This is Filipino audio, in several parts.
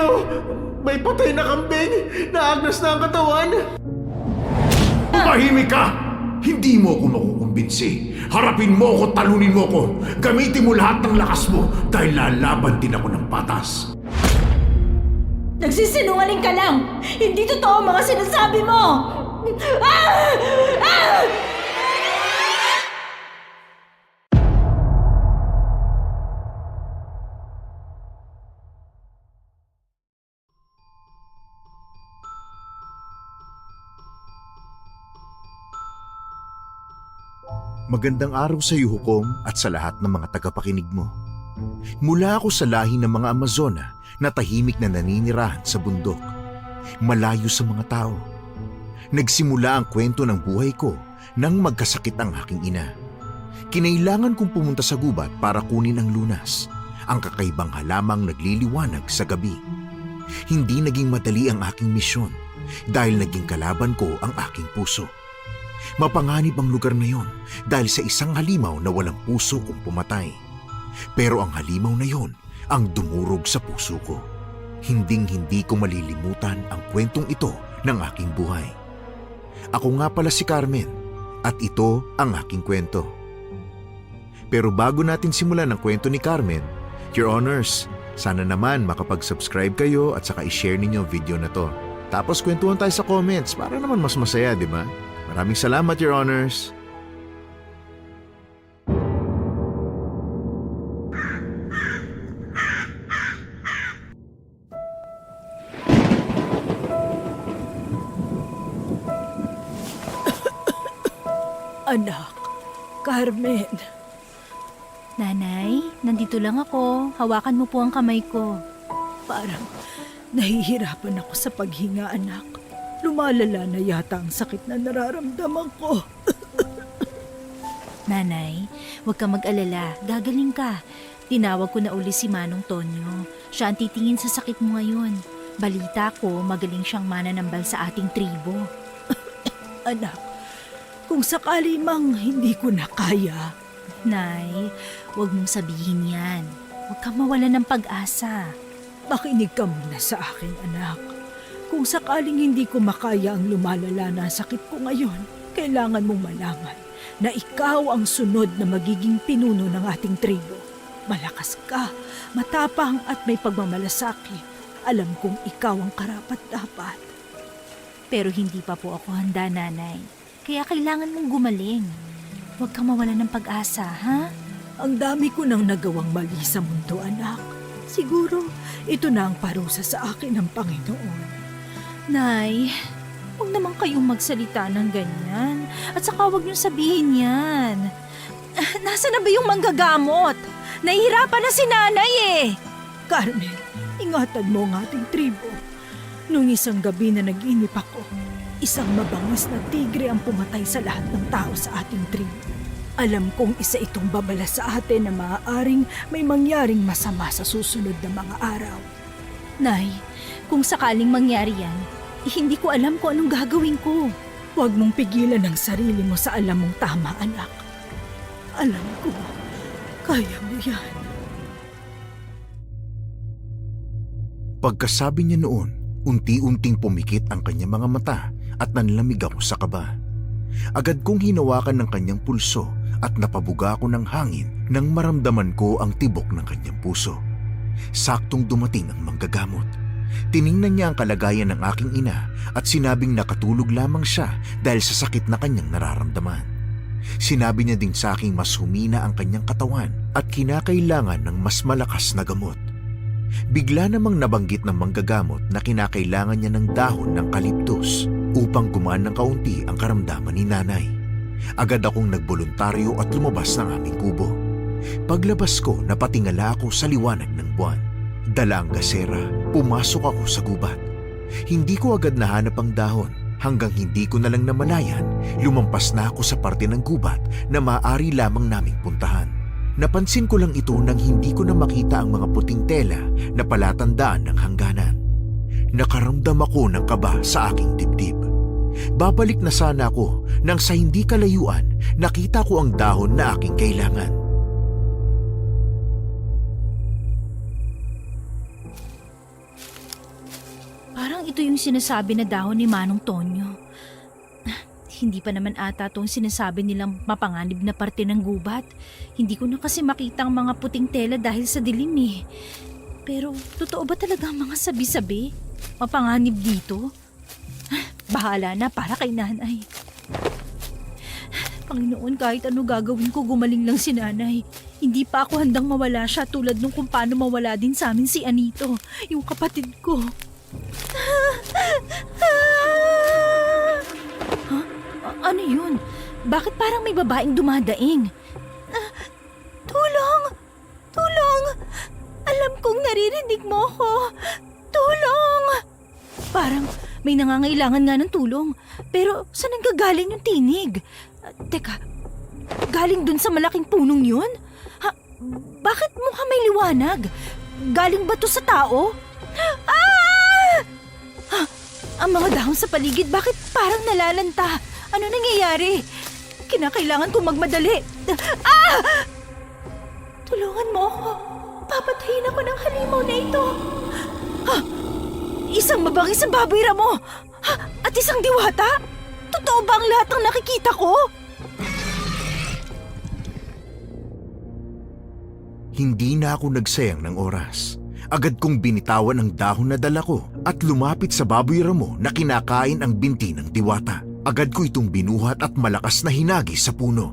Pero may patay na kambing na agnas na ang katawan. Tumahimik ka! Hindi mo ako makukumbinsi. Harapin mo ako, talunin mo ako. Gamitin mo lahat ng lakas mo dahil lalaban din ako ng patas. Nagsisinungaling ka lang! Hindi totoo ang mga sinasabi mo! Ah! Ah! Magandang araw sa iyo, Hukong, at sa lahat ng mga tagapakinig mo. Mula ako sa lahi ng mga Amazona na tahimik na naninirahan sa bundok, malayo sa mga tao. Nagsimula ang kwento ng buhay ko nang magkasakit ang aking ina. Kinailangan kong pumunta sa gubat para kunin ang lunas, ang kakaibang halamang nagliliwanag sa gabi. Hindi naging madali ang aking misyon dahil naging kalaban ko ang aking puso. Mapanganib ang lugar na yon dahil sa isang halimaw na walang puso kung pumatay. Pero ang halimaw na yon ang dumurog sa puso ko. Hinding-hindi ko malilimutan ang kwentong ito ng aking buhay. Ako nga pala si Carmen at ito ang aking kwento. Pero bago natin simulan ang kwento ni Carmen, Your Honors, sana naman makapag-subscribe kayo at saka i-share ninyo ang video na to. Tapos kwentuhan tayo sa comments para naman mas masaya, di ba? Maraming salamat, Your Honors. Anak, Carmen. Nanay, nandito lang ako. Hawakan mo po ang kamay ko. Parang nahihirapan ako sa paghinga, anak. Lumalala na yata ang sakit na nararamdaman ko. Nanay, huwag ka mag-alala. Gagaling ka. Tinawag ko na uli si Manong Tonyo. Siya ang titingin sa sakit mo ngayon. Balita ko, magaling siyang mananambal sa ating tribo. Anak, kung sakali mang hindi ko na kaya. Nay, huwag mong sabihin yan. Huwag kang mawala ng pag-asa. Makinig ka muna sa akin, anak. Kung sakaling hindi ko makaya ang lumalala na sakit ko ngayon, kailangan mong malaman na ikaw ang sunod na magiging pinuno ng ating tribo. Malakas ka, matapang at may pagmamalasakit. Alam kong ikaw ang karapat-dapat. Pero hindi pa po ako handa, Nanay. Kaya kailangan mong gumaling. Huwag kang mawala ng pag-asa, ha? Ang dami ko nang nagawang mali sa mundo, anak. Siguro, ito na ang parusa sa akin ng Panginoon. Nay, huwag naman kayong magsalita ng ganyan. At saka huwag niyong sabihin yan. Nasaan na ba yung manggagamot? Nahihirapan na si Nanay eh. Carmen, ingatan mo ang ating tribo. Nung isang gabi na nag-inip ako, isang mabangis na tigre ang pumatay sa lahat ng tao sa ating tribo. Alam kong isa itong babala sa atin na maaaring may mangyaring masama sa susunod na mga araw. Nay, kung sakaling mangyari yan, hindi ko alam kung anong gagawin ko. Huwag mong pigilan ang sarili mo sa alam mong tama, anak. Alam ko, kaya mo yan. Pagkasabi niya noon, unti-unting pumikit ang kanyang mga mata at nanlamig ako sa kaba. Agad kong hinawakan ng kanyang pulso at napabuga ako ng hangin nang maramdaman ko ang tibok ng kanyang puso. Saktong dumating ang manggagamot. Tiningnan niya ang kalagayan ng aking ina at sinabing nakatulog lamang siya dahil sa sakit na kanyang nararamdaman. Sinabi niya din sa aking mas humina ang kanyang katawan at kinakailangan ng mas malakas na gamot. Bigla namang nabanggit ng manggagamot na kinakailangan niya ng dahon ng kaliptos upang gumaan ng kaunti ang karamdaman ni Nanay. Agad akong nagboluntaryo at lumabas ng aming kubo. Paglabas ko, napatingala ako sa liwanag ng buwan. Dala ang gasera, pumasok ako sa gubat. Hindi ko agad nahanap ang dahon hanggang hindi ko na lang namalayan, lumampas na ako sa parte ng gubat na maaari lamang naming puntahan. Napansin ko lang ito nang hindi ko na makita ang mga puting tela na palatandaan ng hangganan. Nakaramdam ako ng kaba sa aking dibdib. Babalik na sana ako nang sa hindi kalayuan nakita ko ang dahon na aking kailangan. ito yung sinasabi na dahon ni Manong Tonyo. Hindi pa naman ata itong sinasabi nilang mapanganib na parte ng gubat. Hindi ko na kasi makita ang mga puting tela dahil sa dilim eh. Pero totoo ba talaga ang mga sabi-sabi? Mapanganib dito? Bahala na para kay nanay. Panginoon, kahit ano gagawin ko, gumaling lang si nanay. Hindi pa ako handang mawala siya tulad nung kung paano mawala din sa amin si Anito, yung kapatid ko. Ano yun? Bakit parang may babaeng dumadaing? Tulong! Tulong! Alam kong naririnig mo ko. Tulong! Parang may nangangailangan nga ng tulong. Pero saan nanggagaling yung tinig? Teka, galing dun sa malaking punong yun? Bakit mukha may liwanag? Galing ba to sa tao? Ang mga dahon sa paligid, bakit parang nalalanta? Ano nangyayari? Kinakailangan kong magmadali. Tulungan mo ako. Papatayin ako ng halimaw na ito. Isang mabangis ang baboy ramo. At isang diwata? Totoo ba ang lahat ng nakikita ko? Hindi na ako nagsayang ng oras. Agad kong binitawan ang dahon na dala ko at lumapit sa baboy ramo na kinakain ang binti ng diwata. Agad ko itong binuhat at malakas na hinagi sa puno.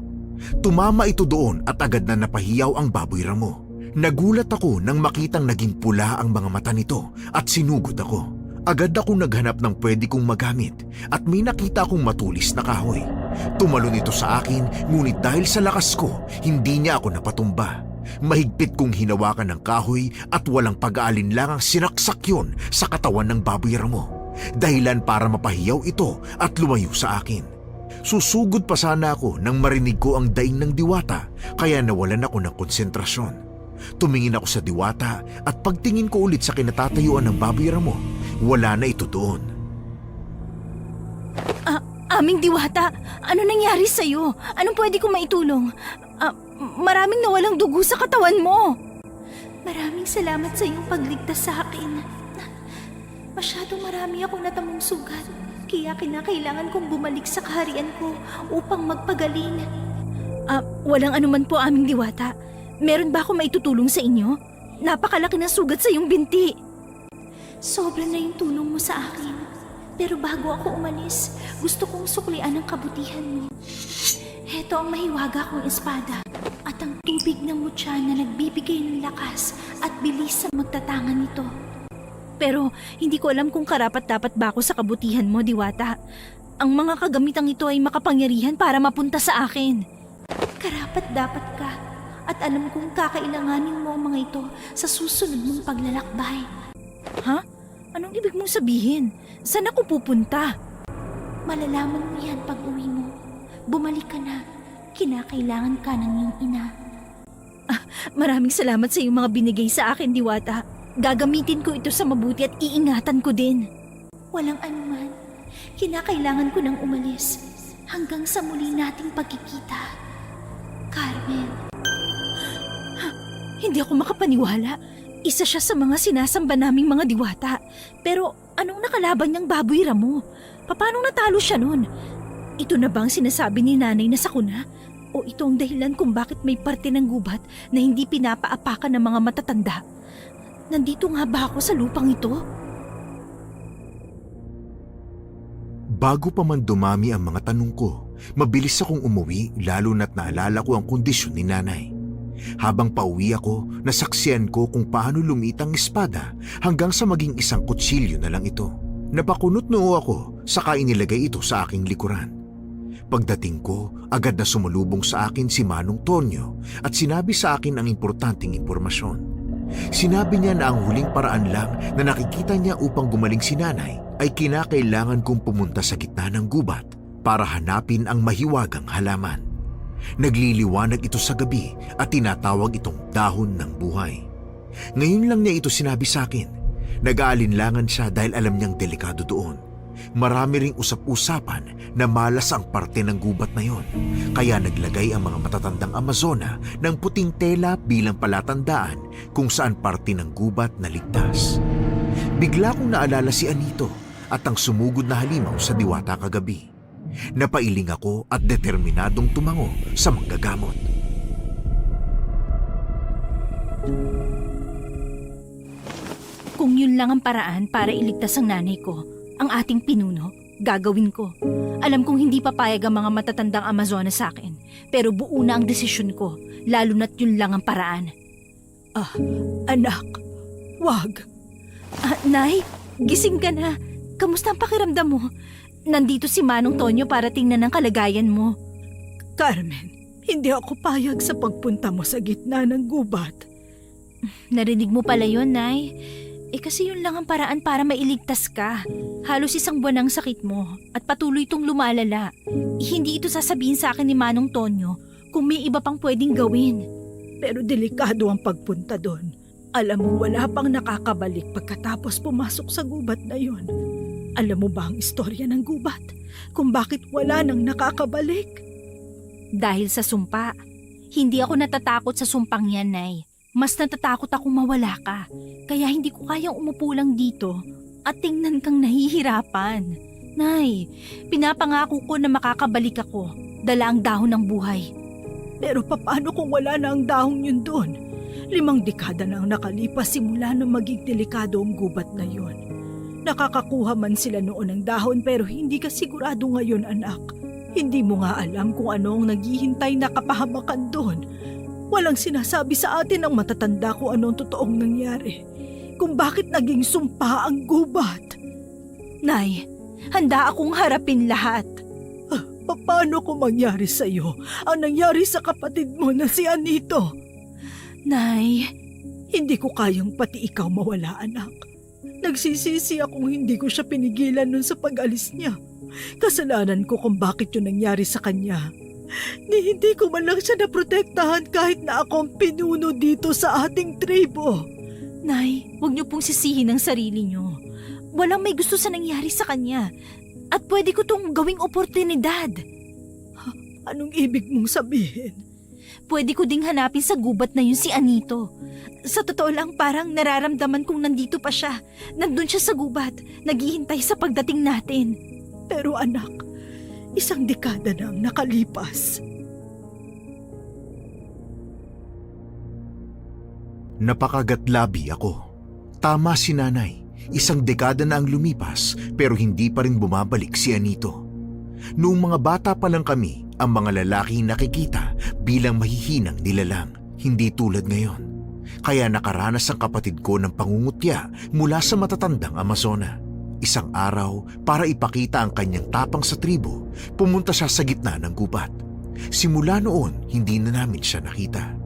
Tumama ito doon at agad na napahiyaw ang baboy ramo. Nagulat ako nang makitang naging pula ang mga mata nito at sinugod ako. Agad ako naghanap ng pwede kong magamit at may nakita akong matulis na kahoy. Tumalon ito sa akin, ngunit dahil sa lakas ko, hindi niya ako napatumba. Mahigpit kong hinawakan ng kahoy at walang pag-aalinlangang sinaksak yun sa katawan ng baboy ramo. Dahilan para mapahiyaw ito at lumayo sa akin. Susugod pa sana ako nang marinig ko ang daing ng diwata, kaya nawalan ako ng konsentrasyon. Tumingin ako sa diwata at pagtingin ko ulit sa kinatatayuan ng baboy ramo, wala na ito doon. Aming diwata, ano nangyari sa'yo? Anong pwede kong maitulong? Maraming nawalang dugo sa katawan mo. Maraming salamat sa iyong pagligtas sa akin. Masyadong marami akong natamong sugat, kaya kinakailangan kong bumalik sa kaharian ko upang magpagaling. Walang anuman po, aming diwata. Meron ba ako maitutulong sa inyo? Napakalaki ng sugat sa iyong binti. Sobra na yung tulong mo sa akin. Pero bago ako umalis, gusto kong suklian ang kabutihan mo. Heto ang mahiwaga kong espada at ang tubig ng mutya na nagbibigay ng lakas at bilis sa magtatangan nito. Pero hindi ko alam kung karapat-dapat ba ako sa kabutihan mo, diwata. Ang mga kagamitang ito ay makapangyarihan para mapunta sa akin. Karapat-dapat ka at alam kong kakailanganin mo ang mga ito sa susunod mong paglalakbay. Ha? Anong ibig mong sabihin? Saan ako pupunta? Malalaman mo yan pag uwi mo. Bumalik ka na. Kinakailangan ka ng iyong ina. Maraming salamat sa iyong mga binigay sa akin, diwata. Gagamitin ko ito sa mabuti at iingatan ko din. Walang anuman. Kinakailangan ko nang umalis hanggang sa muli nating pagkikita. Carmen. Hindi ako makapaniwala. Isa siya sa mga sinasamba naming mga diwata. Pero anong nakalaban niyang baboy ramo? Paano natalo siya nun? Ito na bang sinasabi ni nanay na sakuna? O ito ang dahilan kung bakit may parte ng gubat na hindi pinapaapakan ng mga matatanda? Nandito nga ba ako sa lupang ito? Bago pa man dumami ang mga tanong ko, mabilis akong umuwi lalo na't naalala ko ang kondisyon ni nanay. Habang pauwi ako, nasaksiyan ko kung paano lumit ang espada hanggang sa maging isang kutsilyo na lang ito. Napakunot noo ako saka inilagay ito sa aking likuran. Pagdating ko, agad na sumulubong sa akin si Manong Tonyo at sinabi sa akin ang importanteng impormasyon. Sinabi niya na ang huling paraan lang na nakikita niya upang gumaling si nanay ay kinakailangan kong pumunta sa gitna ng gubat para hanapin ang mahiwagang halaman. Nagliliwanag ito sa gabi at tinatawag itong dahon ng buhay. Ngayon lang niya ito sinabi sa akin. Nag-aalinlangan siya dahil alam niyang delikado doon. Marami ring usap-usapan na malas ang parte ng gubat na yon. Kaya naglagay ang mga matatandang Amazona ng puting tela bilang palatandaan kung saan parte ng gubat na ligtas. Bigla kong naalala si Anito at ang sumugod na halimaw sa diwata kagabi. Napailing ako at determinadong tumango sa manggagamot. Kung yun lang ang paraan para iligtas ang nanay ko, ang ating pinuno, gagawin ko. Alam kong hindi papayag ang mga matatandang Amazona sa akin, pero buo na ang desisyon ko, lalo na't yun lang ang paraan. Anak, wag. Nay, gising ka na. Kamusta ang pakiramdam mo? Nandito si Manong Tonyo para tingnan ang kalagayan mo. Carmen, hindi ako payag sa pagpunta mo sa gitna ng gubat. Narinig mo pala yun, Nay. Kasi yun lang ang paraan para mailigtas ka. Halos 1 buwan ang sakit mo at patuloy itong lumalala. Hindi ito sasabihin sa akin ni Manong Tonyo kung may iba pang pwedeng gawin. Pero delikado ang pagpunta doon. Alam mo, wala pang nakakabalik pagkatapos pumasok sa gubat na yon. Alam mo ba ang istorya ng gubat? Kung bakit wala nang nakakabalik? Dahil sa sumpa. Hindi ako natatakot sa sumpang yan, Nay. Mas natatakot akong mawala ka. Kaya hindi ko kayang umupo lang dito at tingnan kang nahihirapan. Nay, pinapangako ko na makakabalik ako. Dala ang dahon ng buhay. Pero paano kung wala na ang dahong yun doon? 5 dekada na ang nakalipas simula nang maging delikado ang gubat na yun. Nakakakuha man sila noon ng dahon pero hindi ka sigurado ngayon, anak. Hindi mo nga alam kung ano ang naghihintay na kapahamakan doon. Walang sinasabi sa atin ng matatanda kung anong totoong nangyari. Kung bakit naging sumpa ang gubat. Nay, handa akong harapin lahat. Paano kung mangyari sa iyo ang nangyari sa kapatid mo na si Anito? Nay, Hindi ko kayang pati ikaw mawala, anak. Nagsisisi akong hindi ko siya pinigilan nun sa pag-alis niya. Kasalanan ko kung bakit yun nangyari sa kanya. Hindi ko man lang siya naprotektahan kahit na ako ang pinuno dito sa ating tribo. Nay, huwag niyo pong sisihin ang sarili niyo. Walang may gusto sa nangyari sa kanya. At pwede ko tong gawing oportunidad. Anong ibig mong sabihin? Pwede ko ding hanapin sa gubat na yun si Anito. Sa totoo lang parang nararamdaman kong nandito pa siya. Nandun siya sa gubat, naghihintay sa pagdating natin. Pero anak, 1 dekada na ang nakalipas. Napakagatlabi ako. Tama si nanay. 1 dekada na ang lumipas pero hindi pa rin bumabalik si Anito. Noong mga bata pa lang kami, ang mga lalaki nakikita bilang mahihinang nilalang, hindi tulad ngayon. Kaya nakaranas ang kapatid ko ng pangungutya mula sa matatandang Amazona. Isang araw, para ipakita ang kanyang tapang sa tribo, pumunta siya sa gitna ng gubat. Simula noon, hindi na namin siya nakita.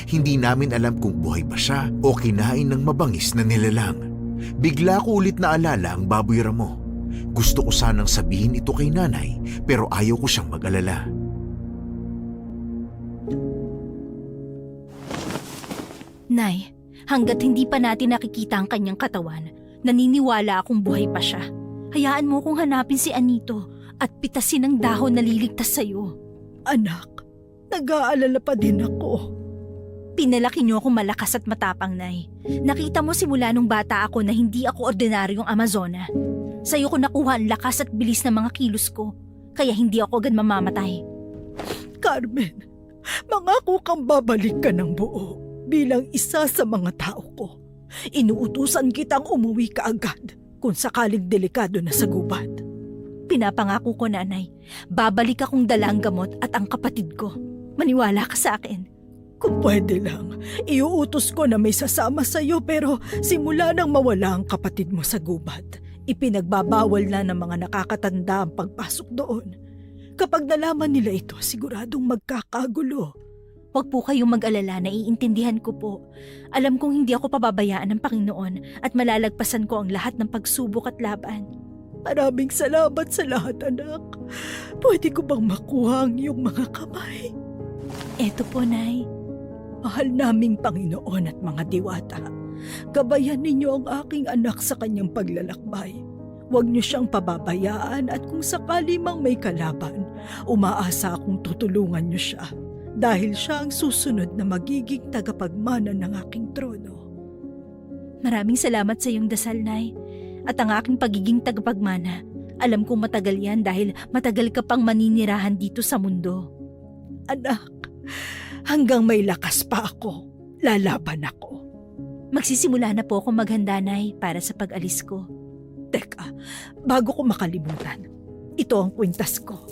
Hindi namin alam kung buhay ba siya o kinain ng mabangis na nilalang. Bigla ko ulit naalala ang baboy ramo. Gusto ko sanang sabihin ito kay nanay pero ayaw ko siyang mag-alala. Nay, hanggat hindi pa natin nakikita ang kanyang katawan, naniniwala akong buhay pa siya. Hayaan mo kong hanapin si Anito at pitasin ang dahon na liligtas sa'yo. Anak, nag-aalala pa din ako. Pinalaki niyo akong malakas at matapang, Nay. Nakita mo simula nung bata ako na hindi ako ordinaryong Amazona. Sa'yo ko nakuha ang lakas at bilis ng mga kilos ko, kaya hindi ako agad mamamatay. Carmen, mangako kang babalik ka ng buo bilang isa sa mga tao ko. Inuutusan kitang umuwi ka agad kung sakaling delikado na sa gubat. Pinapangako ko, Nanay, babalik akong dala ang gamot at ang kapatid ko. Maniwala ka sa akin. Kung pwede lang, iuutos ko na may sasama sa'yo pero simula nang mawala ang kapatid mo sa gubat, ipinagbabawal na ng mga nakakatanda ang pagpasok doon. Kapag nalaman nila ito, siguradong magkakagulo. Huwag po kayong mag-alala, naiintindihan ko po. Alam kong hindi ako pababayaan ng Panginoon at malalagpasan ko ang lahat ng pagsubok at laban. Maraming salamat sa lahat, anak. Pwede ko bang makuha ang iyong mga kamay? Eto po, Nay. Mahal naming Panginoon at mga diwata, gabayan ninyo ang aking anak sa kanyang paglalakbay. Huwag niyo siyang pababayaan at kung sakali mang may kalaban, umaasa akong tutulungan niyo siya dahil siya ang susunod na magiging tagapagmana ng aking trono. Maraming salamat sa iyong dasal, Nay. At ang aking pagiging tagapagmana, alam kong matagal yan dahil matagal ka pang maninirahan dito sa mundo. Anak, hanggang may lakas pa ako, lalaban ako. Magsisimula na po ako maghanda, Nay, para sa pag-alis ko. Teka, bago ko makalimutan, ito ang kwintas ko.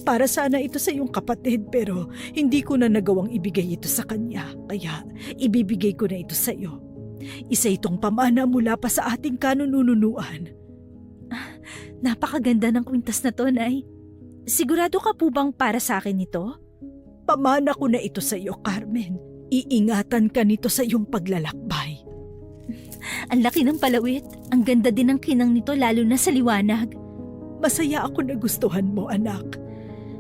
Para sana ito sa iyong kapatid pero hindi ko na nagawang ibigay ito sa kanya. Kaya ibibigay ko na ito sa iyo. Isa itong pamana mula pa sa ating kanununuan. Napakaganda ng kwintas na to, Nay. Sigurado ka po bang para sa akin ito? Pamana ko na ito sa iyo, Carmen. Iingatan ka nito sa iyong paglalakbay. Ang laki ng palawit. Ang ganda din ng kinang nito lalo na sa liwanag. Masaya ako na gustuhan mo, anak.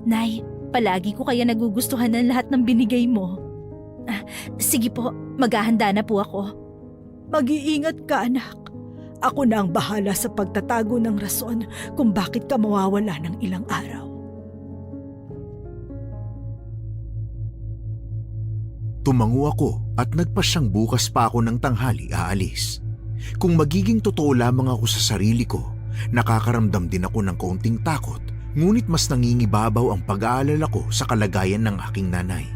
Nay, palagi ko kaya nagugustuhan ng lahat ng binigay mo. Sige po, maghahanda na po ako. Mag-iingat ka, anak. Ako na ang bahala sa pagtatago ng rason kung bakit ka mawawala ng ilang araw. Tumango ako at nagpasyang bukas pa ako ng tanghali aalis. Kung magiging totoo lamang ako sa sarili ko, nakakaramdam din ako ng kaunting takot, ngunit mas nangingibabaw ang pag-aalala ko sa kalagayan ng aking nanay.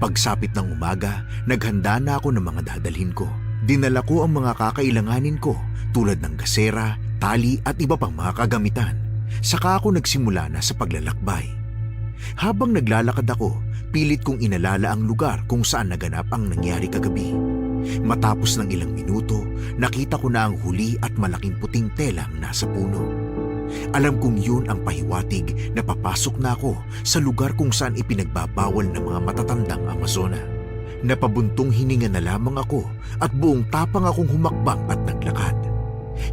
Pagsapit ng umaga, naghanda na ako ng mga dadalhin ko. Dinala ko ang mga kakailanganin ko tulad ng gasera, tali at iba pang mga kagamitan. Saka ako nagsimula na sa paglalakbay. Habang naglalakad ako, pilit kong inalala ang lugar kung saan naganap ang nangyari kagabi. Matapos ng ilang minuto, nakita ko na ang huli at malaking puting telang nasa puno. Alam kong yun ang pahiwatig na papasok na ako sa lugar kung saan ipinagbabawal ng mga matatandang Amazona. Napabuntong hininga na lamang ako at buong tapang akong humakbang at naglakad.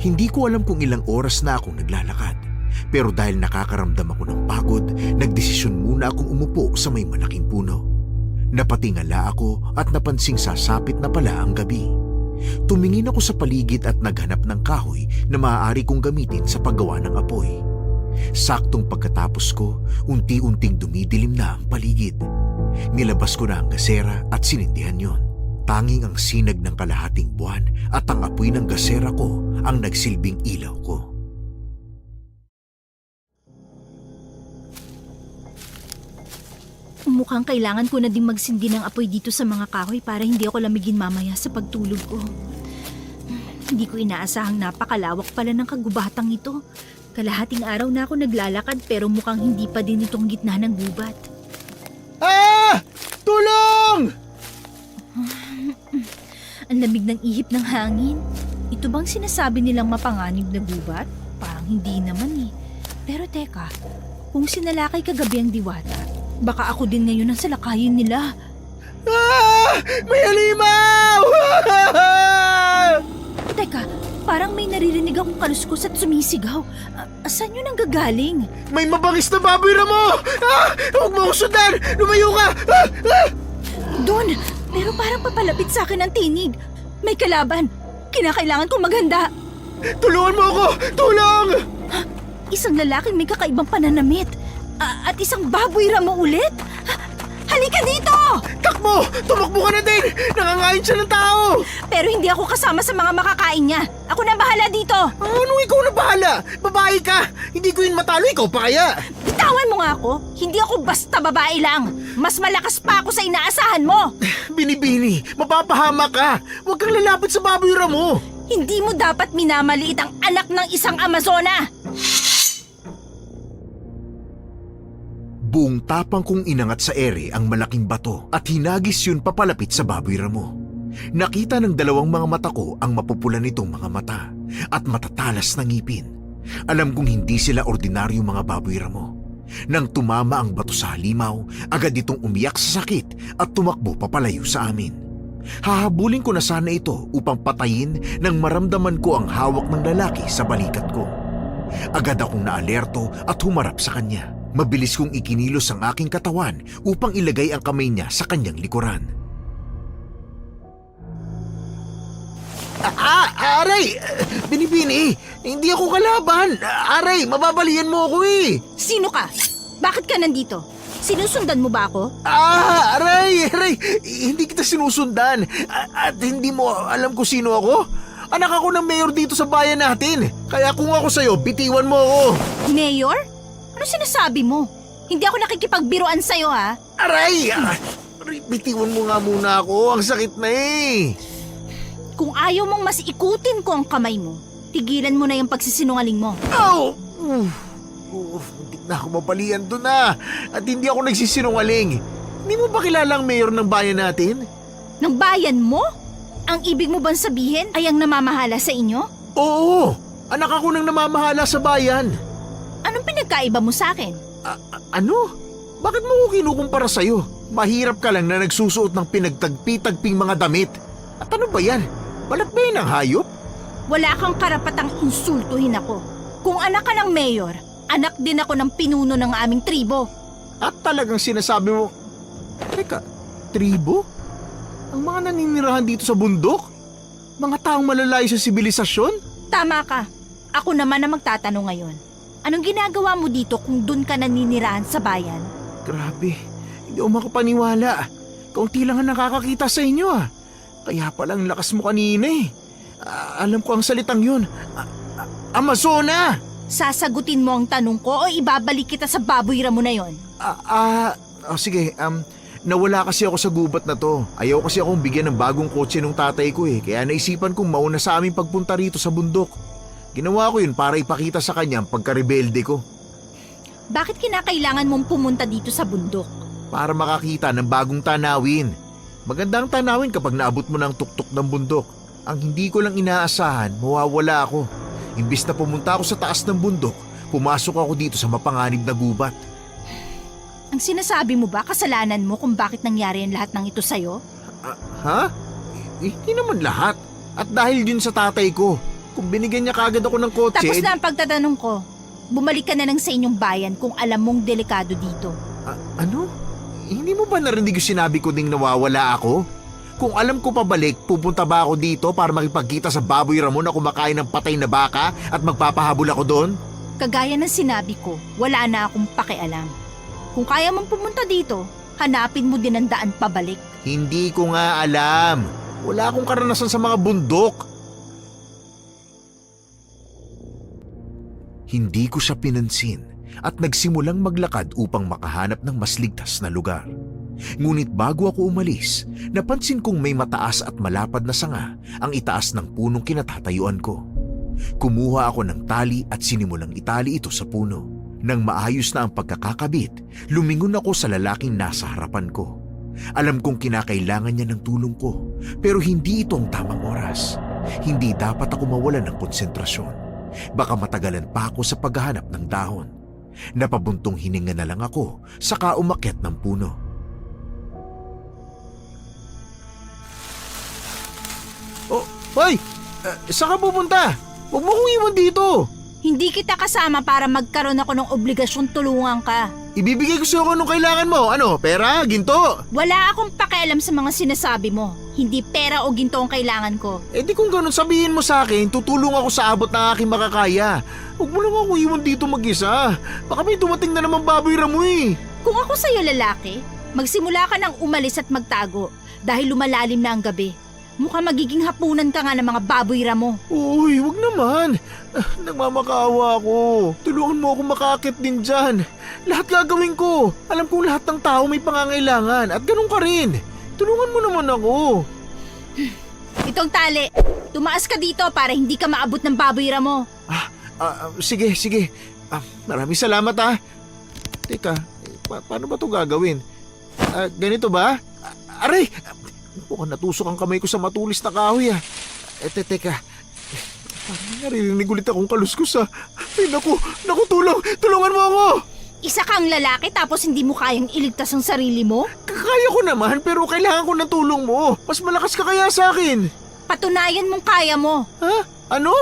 Hindi ko alam kung ilang oras na akong naglalakad. Pero dahil nakakaramdam ako ng pagod, nagdesisyon muna akong umupo sa may malaking puno. Napatingala ako at napansing sasapit na pala ang gabi. Tumingin ako sa paligid at naghanap ng kahoy na maaari kong gamitin sa paggawa ng apoy. Saktong pagkatapos ko, unti-unting dumidilim na ang paligid. Nilabas ko na ang gasera at sinindihan yon. Tanging ang sinag ng kalahating buwan at ang apoy ng gasera ko ang nagsilbing ilaw ko. Mukhang kailangan ko na din magsindi ng apoy dito sa mga kahoy para hindi ako lamigin mamaya sa pagtulog ko. Hindi ko inaasahang napakalawak pala ng kagubatang ito. Kalahating araw na ako naglalakad pero mukhang hindi pa din itong gitna ng gubat. Ah! Tulong! Ang lamig ng ihip ng hangin. Ito bang sinasabi nilang mapanganib na gubat? Parang hindi naman eh. Pero teka, kung sinalakay kagabi ang diwata, baka ako din ngayon ang salakayin nila. Ah! May halimaw! Teka, parang may naririnig akong kaluskos at sumisigaw. Saan yun ang gagaling? May mabangis na baboy Ramo! Ah! Huwag mo akong sundan! Lumayo ka! Ah! Ah! Doon! Pero parang papalapit sa akin ang tinig. May kalaban. Kinakailangan kong maghanda. Tulungan mo ako! Tulong! Isang lalaking may kakaibang pananamit. At isang baboy Ramo ulit? Halika dito! Takbo! Tumakbo ka na din! Nangangain siya ng tao! Pero hindi ako kasama sa mga makakain niya. Ako na bahala dito. Anong ikaw na bahala? Babae ka! Hindi ko yun matalo, ikaw pa kaya! Bitawan mo nga ako. Hindi ako basta babae lang. Mas malakas pa ako sa inaasahan mo. Binibini, mapapahamak ka! Huwag kang lalapit sa baboy Ramo! Hindi mo dapat minamaliit ang anak ng isang Amazona. Buong tapang kong inangat sa ere ang malaking bato at hinagis yun papalapit sa baboy Ramo. Nakita ng dalawang mga mata ko ang mapupula nitong mga mata at matatalas na ngipin. Alam kong hindi sila ordinaryong mga baboy Ramo. Nang tumama ang bato sa halimaw, agad itong umiyak sa sakit at tumakbo papalayo sa amin. Hahabulin ko na sana ito upang patayin nang maramdaman ko ang hawak ng lalaki sa balikat ko. Agad akong naalerto at humarap sa kanya. Mabilis kong ikinilos ang aking katawan upang ilagay ang kamay niya sa kanyang likuran. Aray! Binibini! Hindi ako kalaban! Aray! Mababalian mo ako eh! Sino ka? Bakit ka nandito? Sinusundan mo ba ako? Aray! Aray! Hindi kita sinusundan! At hindi mo alam kung sino ako? Anak ako ng mayor dito sa bayan natin. Kaya kung ako sa'yo, bitiwan mo ako. Mayor? Ano sinasabi mo? Hindi ako nakikipagbiruan sa'yo, ha? Aray! Bitiwan mo nga muna ako. Ang sakit na eh. Kung ayaw mong mas ikutin ko ang kamay mo, tigilan mo na yung pagsisinungaling mo. Ow! Hindi na ako mapalian doon na. At hindi ako nagsisinungaling. Hindi mo ba kilala ang mayor ng bayan natin? Ng bayan mo? Ang ibig mo bang sabihin ay ang namamahala sa inyo? Oo! Anak ako ng namamahala sa bayan. Anong pinagkaiba mo sa akin? Ano? Bakit mo ko kinukumpara sa'yo? Mahirap ka lang na nagsusuot ng pinagtagpi-tagping mga damit. At ano ba yan? Balat ba yan ang hayop? Wala kang karapatang insultuhin ako. Kung anak ka ng mayor, anak din ako ng pinuno ng aming tribo. At talagang sinasabi mo... Teka, tribo? Ang mga naninirahan dito sa bundok? Mga taong malalayo sa sibilisasyon? Tama ka. Ako naman na magtatanong ngayon. Anong ginagawa mo dito kung dun ka naninirahan sa bayan? Grabe, hindi ako makapaniwala. Kaunti lang ang nakakakita sa inyo ah. Kaya palang lakas mo kanina eh. Alam ko ang salitang yun. Amazona! Sasagutin mo ang tanong ko o ibabalik kita sa baboy ramo na yon? Sige, nawala kasi ako sa gubat na to. Ayaw kasi akong bigyan ng bagong kotse ng tatay ko eh. Kaya naisipan kong mauna sa aming pagpunta rito sa bundok. Ginawa ko yun para ipakita sa kanya ang pagkarebelde ko. Bakit kinakailangan mong pumunta dito sa bundok? Para makakita ng bagong tanawin. Magandang tanawin kapag naabot mo ng tuktok ng bundok. Ang hindi ko lang inaasahan, mawawala ako. Imbis na pumunta ako sa taas ng bundok, pumasok ako dito sa mapanganib na gubat. Ang sinasabi mo ba kasalanan mo kung bakit nangyari ang lahat ng ito sa'yo? Ha? Hindi naman lahat. At dahil din sa tatay ko. Kung binigyan niya kagad ako ng kotse... Tapos na ang pagtatanong ko. Bumalik ka na lang sa inyong bayan kung alam mong delikado dito. Ano? Hindi mo ba narinig yung sinabi ko ding nawawala ako? Kung alam ko pabalik, pupunta ba ako dito para makipagkita sa baboy Ramon na kumakain ng patay na baka at magpapahabol ako doon? Kagaya ng sinabi ko, wala na akong pakialam. Kung kaya mong pumunta dito, hanapin mo din ang daan pabalik. Hindi ko nga alam. Wala akong karanasan sa mga bundok. Hindi ko siya pinansin at nagsimulang maglakad upang makahanap ng mas ligtas na lugar. Ngunit bago ako umalis, napansin kong may mataas at malapad na sanga ang itaas ng punong kinatatayuan ko. Kumuha ako ng tali at sinimulang itali ito sa puno. Nang maayos na ang pagkakakabit, lumingon ako sa lalaking nasa harapan ko. Alam kong kinakailangan niya ng tulong ko, pero hindi ito ang tamang oras. Hindi dapat ako mawalan ng konsentrasyon. Baka matagalan pa ako sa paghahanap ng dahon. Napabuntong hininga na lang ako, saka umakyat ng puno. Oh, hoy! Saan ka pupunta? Huwag mo kong iwan dito! Hindi kita kasama para magkaroon ako ng obligasyon tulungan ka. Ibibigay ko sa'yo kung anong kailangan mo. Ano, pera? Ginto? Wala akong pakialam sa mga sinasabi mo. Hindi pera o ginto ang kailangan ko. Eh di kung ganun, sabihin mo sa akin, tutulong ako sa abot ng aking makakaya. Huwag mo lang ako iwan dito mag-isa. Baka may dumating na naman baboy Ramo eh. Kung ako sa'yo lalaki, magsimula ka ng umalis at magtago dahil lumalalim na ang gabi. Mukhang magiging hapunan ka nga ng mga baboy Ramo. Uy, wag naman. Nagmamakaawa ako. Tulungan mo ako makakit din dyan. Lahat gagawin ko. Alam kong lahat ng tao may pangangailangan at ganun ka rin. Tulungan mo naman ako. Itong tali, tumaas ka dito para hindi ka maabot ng baboy Ramo. Sige. Maraming salamat ah. Teka, paano ba ito gagawin? Ganito ba? Aray! Mukhang natusok ang kamay ko sa matulis na kahoy ah. Teka. Parang narinig ulit akong kaluskos ah. Ay naku, tulungan mo ako! Isa kang lalaki tapos hindi mo kayang iligtas ang sarili mo? Kaya ko naman pero kailangan ko ng tulong mo. Mas malakas ka kaya sa akin. Patunayan mong kaya mo. Ha? Ano?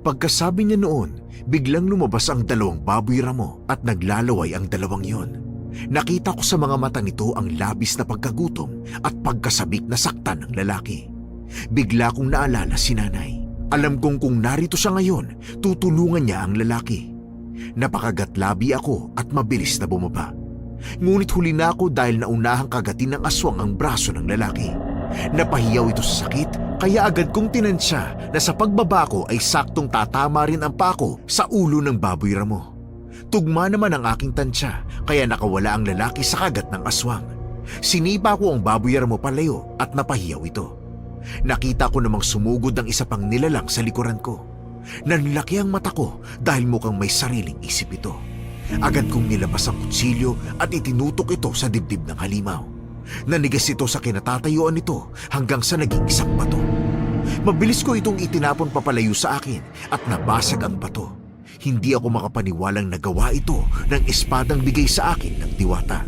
Pagkasabi niya noon, biglang lumabas ang dalawang baboy Ramo at naglalaway ang dalawang yon. Nakita ko sa mga mata nito ang labis na pagkagutom at pagkasabik na saktan ng lalaki. Bigla kong naalala si nanay. Alam kong kung narito siya ngayon, tutulungan niya ang lalaki. Napakagatlabi ako at mabilis na bumaba. Ngunit huli na ako dahil naunahang kagatin ng aswang ang braso ng lalaki. Napahiyaw ito sa sakit kaya agad kong tinansya na sa pagbaba ko ay saktong tatama rin ang pako sa ulo ng baboy ramo. Tugma naman ang aking tansya kaya nakawala ang lalaki sa kagat ng aswang. Sinipa ko ang baboy ramo palayo at napahiyaw ito. Nakita ko namang sumugod ang isa pang nilalang sa likuran ko. Nanlaki ang mata ko dahil mukhang may sariling isip ito. Agad kong nilabas ang kutsilyo at itinutok ito sa dibdib ng halimaw. Nanigas ito sa kinatatayuan nito hanggang sa naging isang bato. Mabilis ko itong itinapon papalayo sa akin at nabasag ang bato. Hindi ako makapaniwalang nagawa ito ng espadang bigay sa akin ng diwata.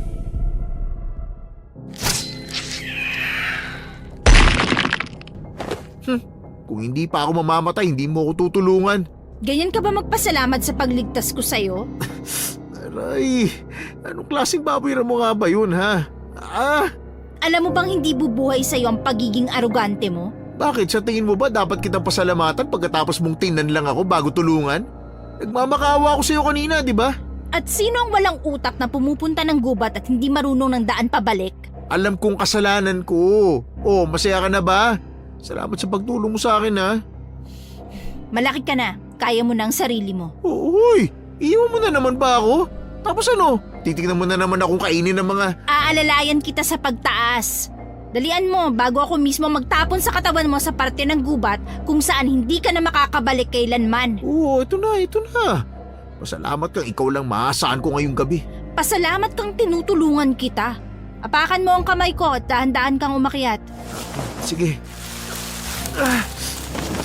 Kung hindi pa ako mamamatay, hindi mo ako tutulungan. Ganyan ka ba magpasalamat sa pagligtas ko sa'yo? Aray, anong klaseng baboy ramo nga ba yun, ha? Alam mo bang hindi bubuhay sa'yo ang pagiging arugante mo? Bakit? Sa tingin mo ba dapat kitang pasalamatan pagkatapos mong tingnan lang ako bago tulungan? Nagmamakaawa ako sa'yo kanina, di ba? At sino ang walang utak na pumupunta ng gubat at hindi marunong ng daan pabalik? Alam kong kasalanan ko. Oh, masaya ka na ba? Salamat sa pagtulong mo sa akin, ha? Malaki ka na, kaya mo na ang sarili mo. Uy, iiwan mo na naman ba ako? Tapos ano? Titignan mo na naman akong kainin ng mga... Aalalayan kita sa pagtaas. Dalian mo bago ako mismo magtapon sa katawan mo sa parte ng gubat kung saan hindi ka na makakabalik kailanman. Oo, ito na. Pasalamat kang ikaw lang maasaan ko ngayong gabi. Pasalamat kang tinutulungan kita. Apakan mo ang kamay ko at dahan-dahan kang umakyat. Sige.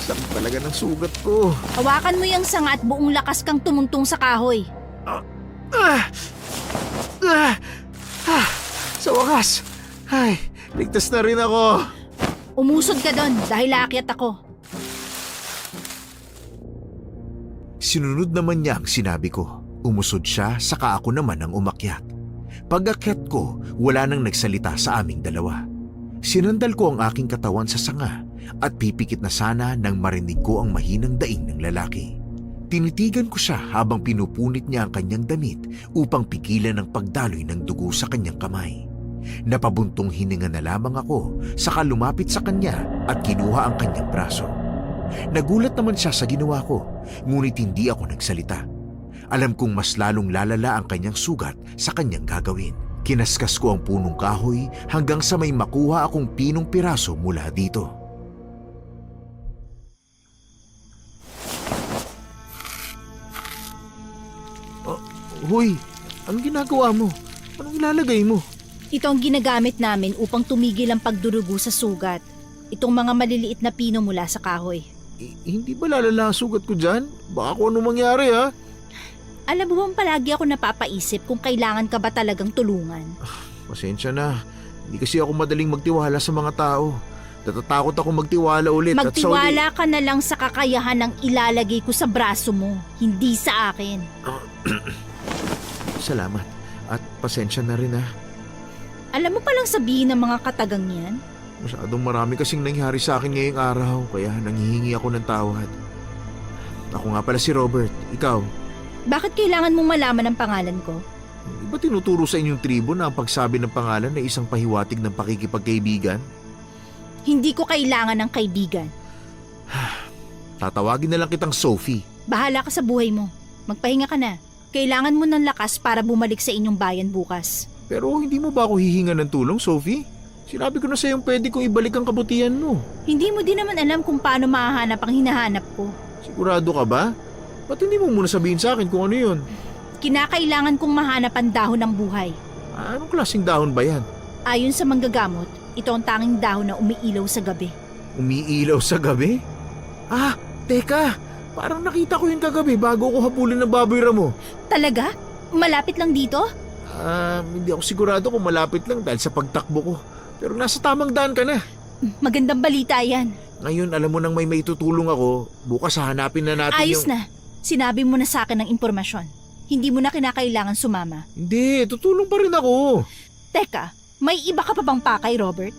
Sakit talaga ng sugat ko. Hawakan mo yung sanga at buong lakas kang tumuntong sa kahoy. Sa wakas. Ay, ligtas na rin ako. Umusod ka doon dahil aakyat ako. Sinunod naman niya ang sinabi ko. Umusod siya, saka ako naman ang umakyat. Pag-akyat ko, wala nang nagsalita sa aming dalawa. Sinandal ko ang aking katawan sa sanga at pipikit na sana nang marinig ko ang mahinang daing ng lalaki. Tinitigan ko siya habang pinupunit niya ang kanyang damit upang pigilan ang pagdaloy ng dugo sa kanyang kamay. Napabuntong hininga na lamang ako saka lumapit sa kanya at kinuha ang kanyang braso. Nagulat naman siya sa ginawa ko, ngunit hindi ako nagsalita. Alam kong mas lalong lalala ang kanyang sugat sa kanyang gagawin. Kinaskas ko ang punong kahoy hanggang sa may makuha akong pinong piraso mula dito. Hoy, anong ginagawa mo? Anong ilalagay mo? Ito ang ginagamit namin upang tumigil ang pagdurugo sa sugat. Itong mga maliliit na pino mula sa kahoy. Hindi ba lalala ang sugat ko dyan? Baka kung ano mangyari, ha? Alam mo bang palagi ako napapaisip kung kailangan ka ba talagang tulungan? Pasensya na. Hindi kasi ako madaling magtiwala sa mga tao. Natatakot ako magtiwala ulit. Magtiwala ka na lang sa kakayahan ng ilalagay ko sa braso mo, hindi sa akin. Salamat. At pasensya na rin, ha? Alam mo palang sabihin ng mga katagang yan? Masyadong marami kasing nangyari sa akin ngayong araw, kaya nanghihingi ako ng tawad. Ako nga pala si Robert. Ikaw? Bakit kailangan mong malaman ang pangalan ko? Di ba tinuturo sa inyong tribo na ang pagsabi ng pangalan ay isang pahiwatig ng pakikipagkaibigan? Hindi ko kailangan ng kaibigan. Tatawagin na lang kitang Sophie. Bahala ka sa buhay mo. Magpahinga ka na. Kailangan mo ng lakas para bumalik sa inyong bayan bukas. Pero hindi mo ba ako hihinga ng tulong, Sophie? Sinabi ko na sa'yo pwede kong ibalik ang kabutihan mo. Hindi mo din naman alam kung paano mahahanap ang hinahanap ko. Sigurado ka ba? Ba't hindi mo muna sabihin sa akin kung ano yun? Kinakailangan kong mahanap ang dahon ng buhay. Anong klaseng dahon ba yan? Ayon sa manggagamot, ito ang tanging dahon na umiilaw sa gabi. Umiilaw sa gabi? Teka. Parang nakita ko yun kagabi bago ko habulin ng baboy ramo. Talaga? Malapit lang dito? Hindi ako sigurado kung malapit lang dahil sa pagtakbo ko. Pero nasa tamang daan ka na. Magandang balita yan. Ngayon, alam mo nang may maitutulong ako. Bukas hahanapin na natin Ayos na. Sinabi mo na sa akin ng impormasyon. Hindi mo na kinakailangan sumama. Hindi, tutulong pa rin ako. Teka, may iba ka pa bang pakay, Robert?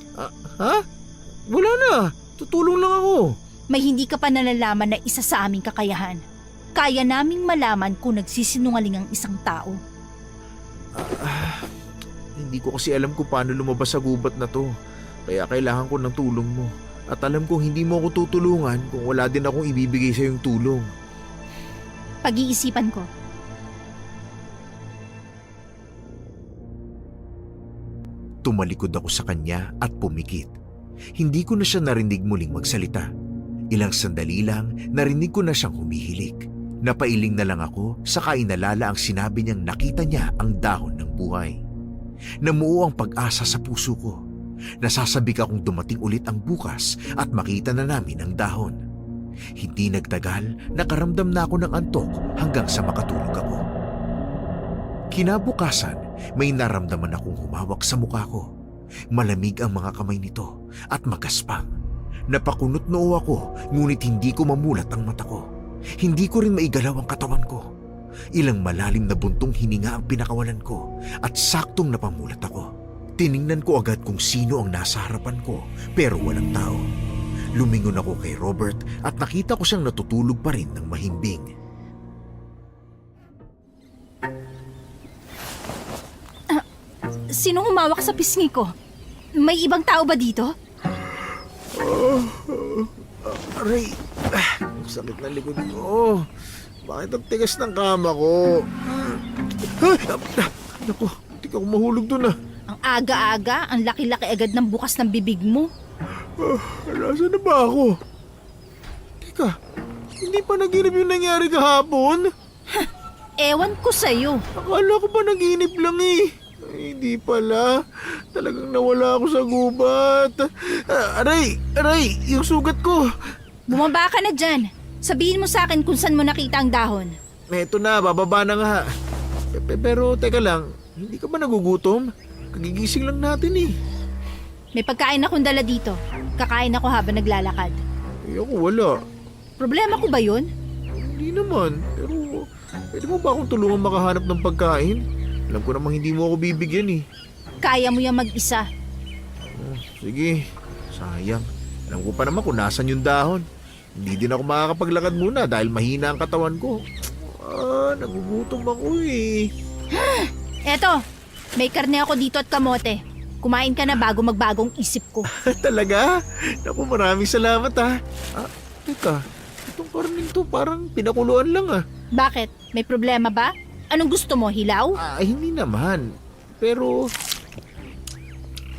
Wala na. Tutulong lang ako. May hindi ka pa nalalaman na isa sa aming kakayahan. Kaya naming malaman kung nagsisinungaling ang isang tao. Hindi ko kasi alam kung paano lumabas sa gubat na to. Kaya kailangan ko ng tulong mo. At alam kong hindi mo ako tutulungan kung wala din akong ibibigay sa yung tulong. Pag-iisipan ko. Tumalikod ako sa kanya at pumikit. Hindi ko na siya narinig muling magsalita. Ilang sandali lang, narinig ko na siyang humihilik. Napailing na lang ako sa kainalala ang sinabi niyang nakita niya ang dahon ng buhay. Namuo ang pag-asa sa puso ko. Nasasabik akong dumating ulit ang bukas at makita na namin ang dahon. Hindi nagtagal, nakaramdam na ako ng antok hanggang sa makatulog ako. Kinabukasan, may naramdaman akong humawak sa mukha ko. Malamig ang mga kamay nito at magaspang. Napakunot noo ako, ngunit hindi ko mamulat ang mata ko. Hindi ko rin maigalaw ang katawan ko. Ilang malalim na buntong hininga ang pinakawalan ko at saktong napamulat ako. Tiningnan ko agad kung sino ang nasa harapan ko pero walang tao. Lumingon ako kay Robert at nakita ko siyang natutulog pa rin ng mahimbing. Sinong humawak sa pisngi ko? May ibang tao ba dito? Aray, ang sakit ng likod ko. Bakit ang tigas ng kama ko? Ay, naku, hindi ka mahulog dun ah. Ang aga-aga, ang laki-laki agad ng bukas ng bibig mo. Nasaan na ba ako? Teka, hindi pa naginip yung nangyari kahapon? Ewan ko sa'yo. Akala ko ba naginip lang eh. Ay, hindi pala. Talagang nawala ako sa gubat. Aray, yung sugat ko. Bumaba ka na dyan. Sabihin mo sa akin kung saan mo nakita ang dahon. Eto na, bababa na nga. Pero teka lang, hindi ka ba nagugutom? Kagigising lang natin eh. May pagkain akong dala dito. Kakain ako habang naglalakad. Eh ako wala. Problema ko ba yun? Hindi naman, pero pwede mo ba akong tulungan makahanap ng pagkain? Alam ko namang hindi mo ako bibigyan eh. Kaya mo yung mag-isa. Oh, sige, sayang. Alam ko pa naman kung nasan yung dahon. Hindi din ako makakapaglakad muna dahil mahina ang katawan ko. Nagugutom ako eh. Eto, may karne ako dito at kamote. Kumain ka na bago magbagong isip ko. Talaga? Naku, maraming salamat ha. Teka, itong karning to parang pinakuluan lang ah. Bakit? May problema ba? Anong gusto mo, hilaw? Hindi naman. Pero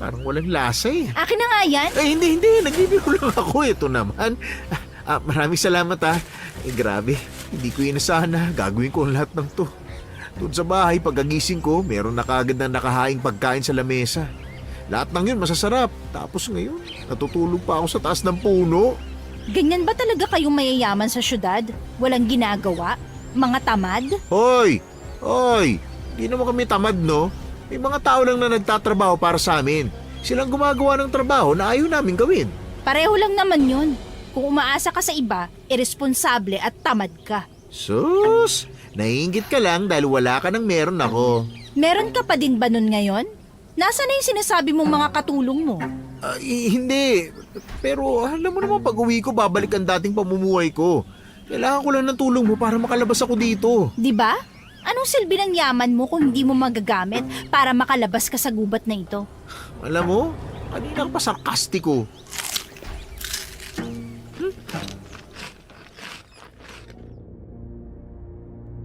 parang walang lasa eh. Akin na nga yan. Hindi. Nagbibiro lang ako. Ito naman. Maraming salamat ha. Grabe. Hindi ko inasahan na gagawin ko ang lahat ng to. Doon sa bahay, pagkagising ko, meron na kagad na nakahaing pagkain sa lamesa. Lahat ng yun masasarap. Tapos ngayon, natutulog pa ako sa taas ng puno. Ganyan ba talaga kayong mayayaman sa syudad? Walang ginagawa? Mga tamad? Hoy! Hindi naman kami tamad, no? May mga tao lang na nagtatrabaho para sa amin. Silang gumagawa ng trabaho na ayaw namin gawin. Pareho lang naman yun. Kung umaasa ka sa iba, iresponsable at tamad ka. Sus! Naiingit ka lang dahil wala ka ng meron ako. Meron ka pa din ba nun ngayon? Nasaan na yung sinasabi mong mga katulong mo? Hindi. Pero alam mo naman pag uwi ko, babalik ang dating pamumuhay ko. Kailangan ko lang ng tulong mo para makalabas ako dito. Di ba? Anong silbi ng yaman mo kung hindi mo magagamit para makalabas ka sa gubat na ito? Alam mo, kanina ka pa sarkastiko.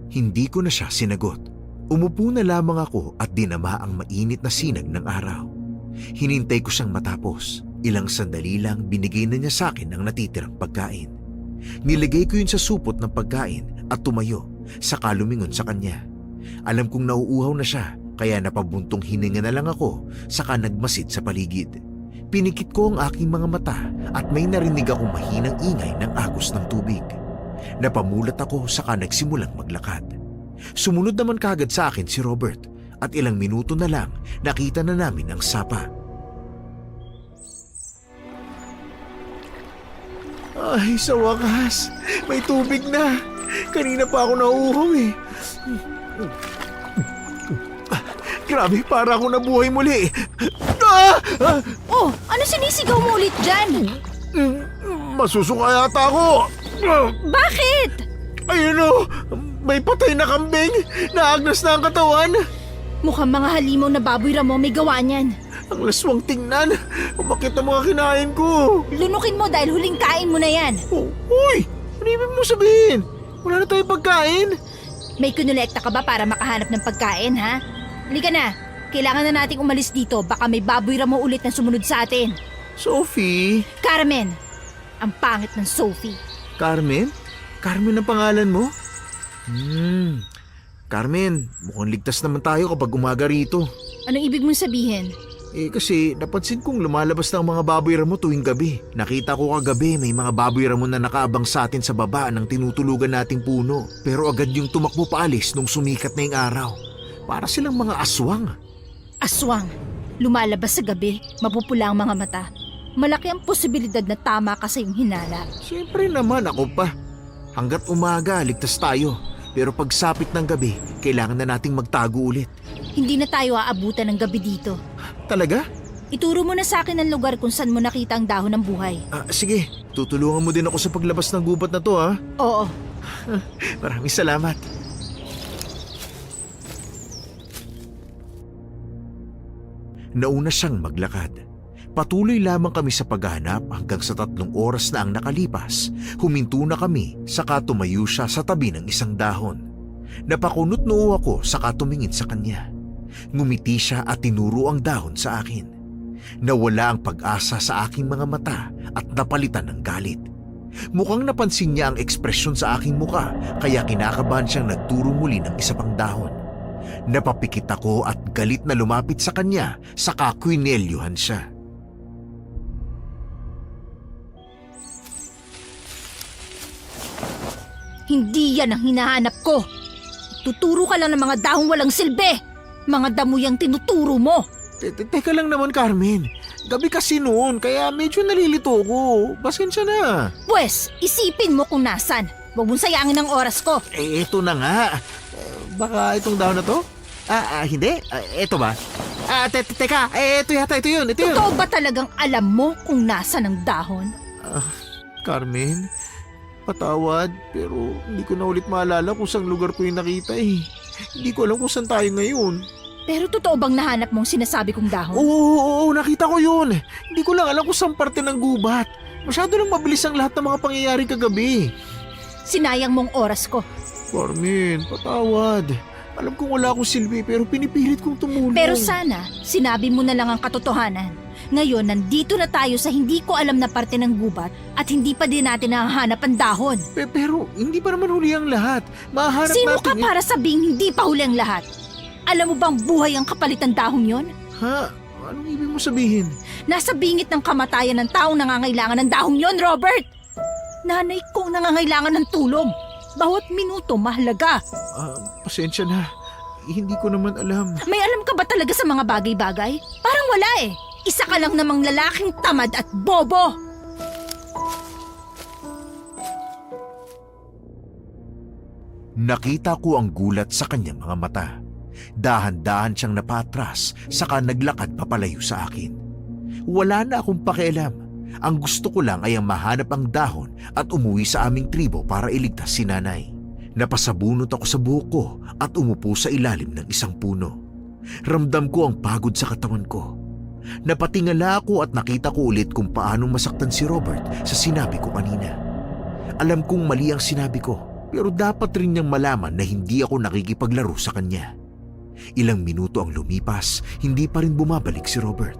Hindi ko na siya sinagot. Umupo na lamang ako at dinama ang mainit na sinag ng araw. Hinintay ko siyang matapos. Ilang sandali lang binigay na niya sa akin ang natitirang pagkain. Nilagay ko yun sa supot ng pagkain at tumayo, saka lumingon sa kanya. Alam kong nauuhaw na siya, kaya napabuntong hininga na lang ako, saka nagmasid sa paligid. Pinikit ko ang aking mga mata at may narinig akong mahinang ingay ng agos ng tubig. Napamulat ako, saka nagsimulang maglakad. Sumunod naman kagad sa akin si Robert at ilang minuto na lang nakita na namin ang sapa. Ay, sa wakas. May tubig na. Kanina pa ako nauuhaw eh. Grabe, para ako nabuhay muli. Oh, ano sinisigaw mo ulit dyan? Masusuka yata ako. Bakit? Ayun o, may patay na kambing. Naagnas na ang katawan. Mukhang mga halimaw na baboy Ramo may gawa niyan. Ang laswang tingnan. Umakit ang mga kinain ko. Lunukin mo dahil huling kain mo na yan. Oh, uy! Ano ibig mo sabihin? Wala na tayong pagkain? May kunulekta ka ba para makahanap ng pagkain, ha? Halika na. Kailangan na nating umalis dito. Baka may baboy Ramo ulit na sumunod sa atin. Sophie? Carmen! Ang pangit ng Sophie. Carmen? Carmen ang pangalan mo? Carmen, mukhang ligtas naman tayo kapag umaga rito. Anong ibig mong sabihin? Kasi napansin kong lumalabas ng mga baboy Ramo tuwing gabi. Nakita ko kagabi may mga baboy Ramo na nakaabang sa atin sa baba ng tinutulugan nating puno. Pero agad yung tumakbo paalis nung sumikat na yung araw. Para silang mga aswang. Aswang. Lumalabas sa gabi, mapupula ang mga mata. Malaki ang posibilidad na tama ka sa iyong hinala. Siyempre naman ako pa. Hanggat umaga, ligtas tayo. Pero pagsapit ng gabi, kailangan na nating magtago ulit. Hindi na tayo aabutan ng gabi dito. Talaga? Ituro mo na sa akin ang lugar kung saan mo nakita ang dahon ng buhay. Sige, tutulungan mo din ako sa paglabas ng gubat na to, ha? Oo. Maraming salamat. Nauna siyang maglakad. Patuloy lamang kami sa paghahanap hanggang sa 3 oras na ang nakalipas. Huminto na kami saka tumayo siya sa tabi ng isang dahon. Napakunot noo ako saka tumingin sa kanya. Ngumiti siya at tinuro ang dahon sa akin. Nawala ang pag-asa sa aking mga mata at napalitan ng galit. Mukhang napansin niya ang ekspresyon sa aking muka kaya kinakabahan siyang nagturo muli ng isa pang dahon. Napapikit ako at galit na lumapit sa kanya saka kwinelyuhan siya. Hindi yan ang hinahanap ko. Tuturo ka lang ng mga dahong walang silbi. Mga damo yung tinuturo mo. Teka lang naman, Carmen. Gabi kasi noon kaya medyo nalilito ko. Pasensya na. Pwes, isipin mo kung nasan. Huwag mong sayangin ang oras ko. Ito na nga. Baka itong dahon na to? Hindi. Ito ba? Teka. Ito yata. Ito yun. Totoo ba talagang alam mo kung nasan ang dahon? Carmen, patawad. Pero hindi ko na ulit maalala kung saan lugar ko yung nakita eh. Hindi ko alam kung saan tayo ngayon. Pero totoo bang nahanap mong sinasabi kong dahon? Oo, nakita ko yun. Hindi ko lang alam kung saan parte ng gubat. Masyado lang mabilis ang lahat ng mga pangyayari kagabi. Sinayang mong oras ko. Carmen, patawad. Alam kong wala akong silbi pero pinipilit kong tumulong. Pero sana, sinabi mo na lang ang katotohanan. Ngayon, nandito na tayo sa hindi ko alam na parte ng gubat at hindi pa din natin nahahanap ang dahon. Pero hindi pa naman huli ang lahat. Mahanap Sino natin ka para sabing hindi pa huli ang lahat? Alam mo bang buhay ang kapalit ng dahon yon? Ha? Anong ibig mo sabihin? Nasa bingit ng kamatayan ng taong nangangailangan ng dahon yon, Robert! Nanay kong nangangailangan ng tulong. Bawat minuto mahalaga. Pasensya na. Hindi ko naman alam. May alam ka ba talaga sa mga bagay-bagay? Parang wala eh. Isa ka lang namang lalaking tamad at bobo. Nakita ko ang gulat sa kanyang mga mata. Dahan-dahan siyang napatras saka naglakad papalayo sa akin. Wala na akong pakialam. Ang gusto ko lang ay ang mahanap ang dahon at umuwi sa aming tribo para iligtas si nanay. Napasabunot ako sa buhok ko at umupo sa ilalim ng isang puno. Ramdam ko ang pagod sa katawan ko. Napatingala ako at nakita ko ulit kung paano masaktan si Robert sa sinabi ko kanina. Alam kong mali ang sinabi ko pero dapat rin niyang malaman na hindi ako nakikipaglaro sa kanya. Ilang minuto ang lumipas, hindi pa rin bumabalik si Robert.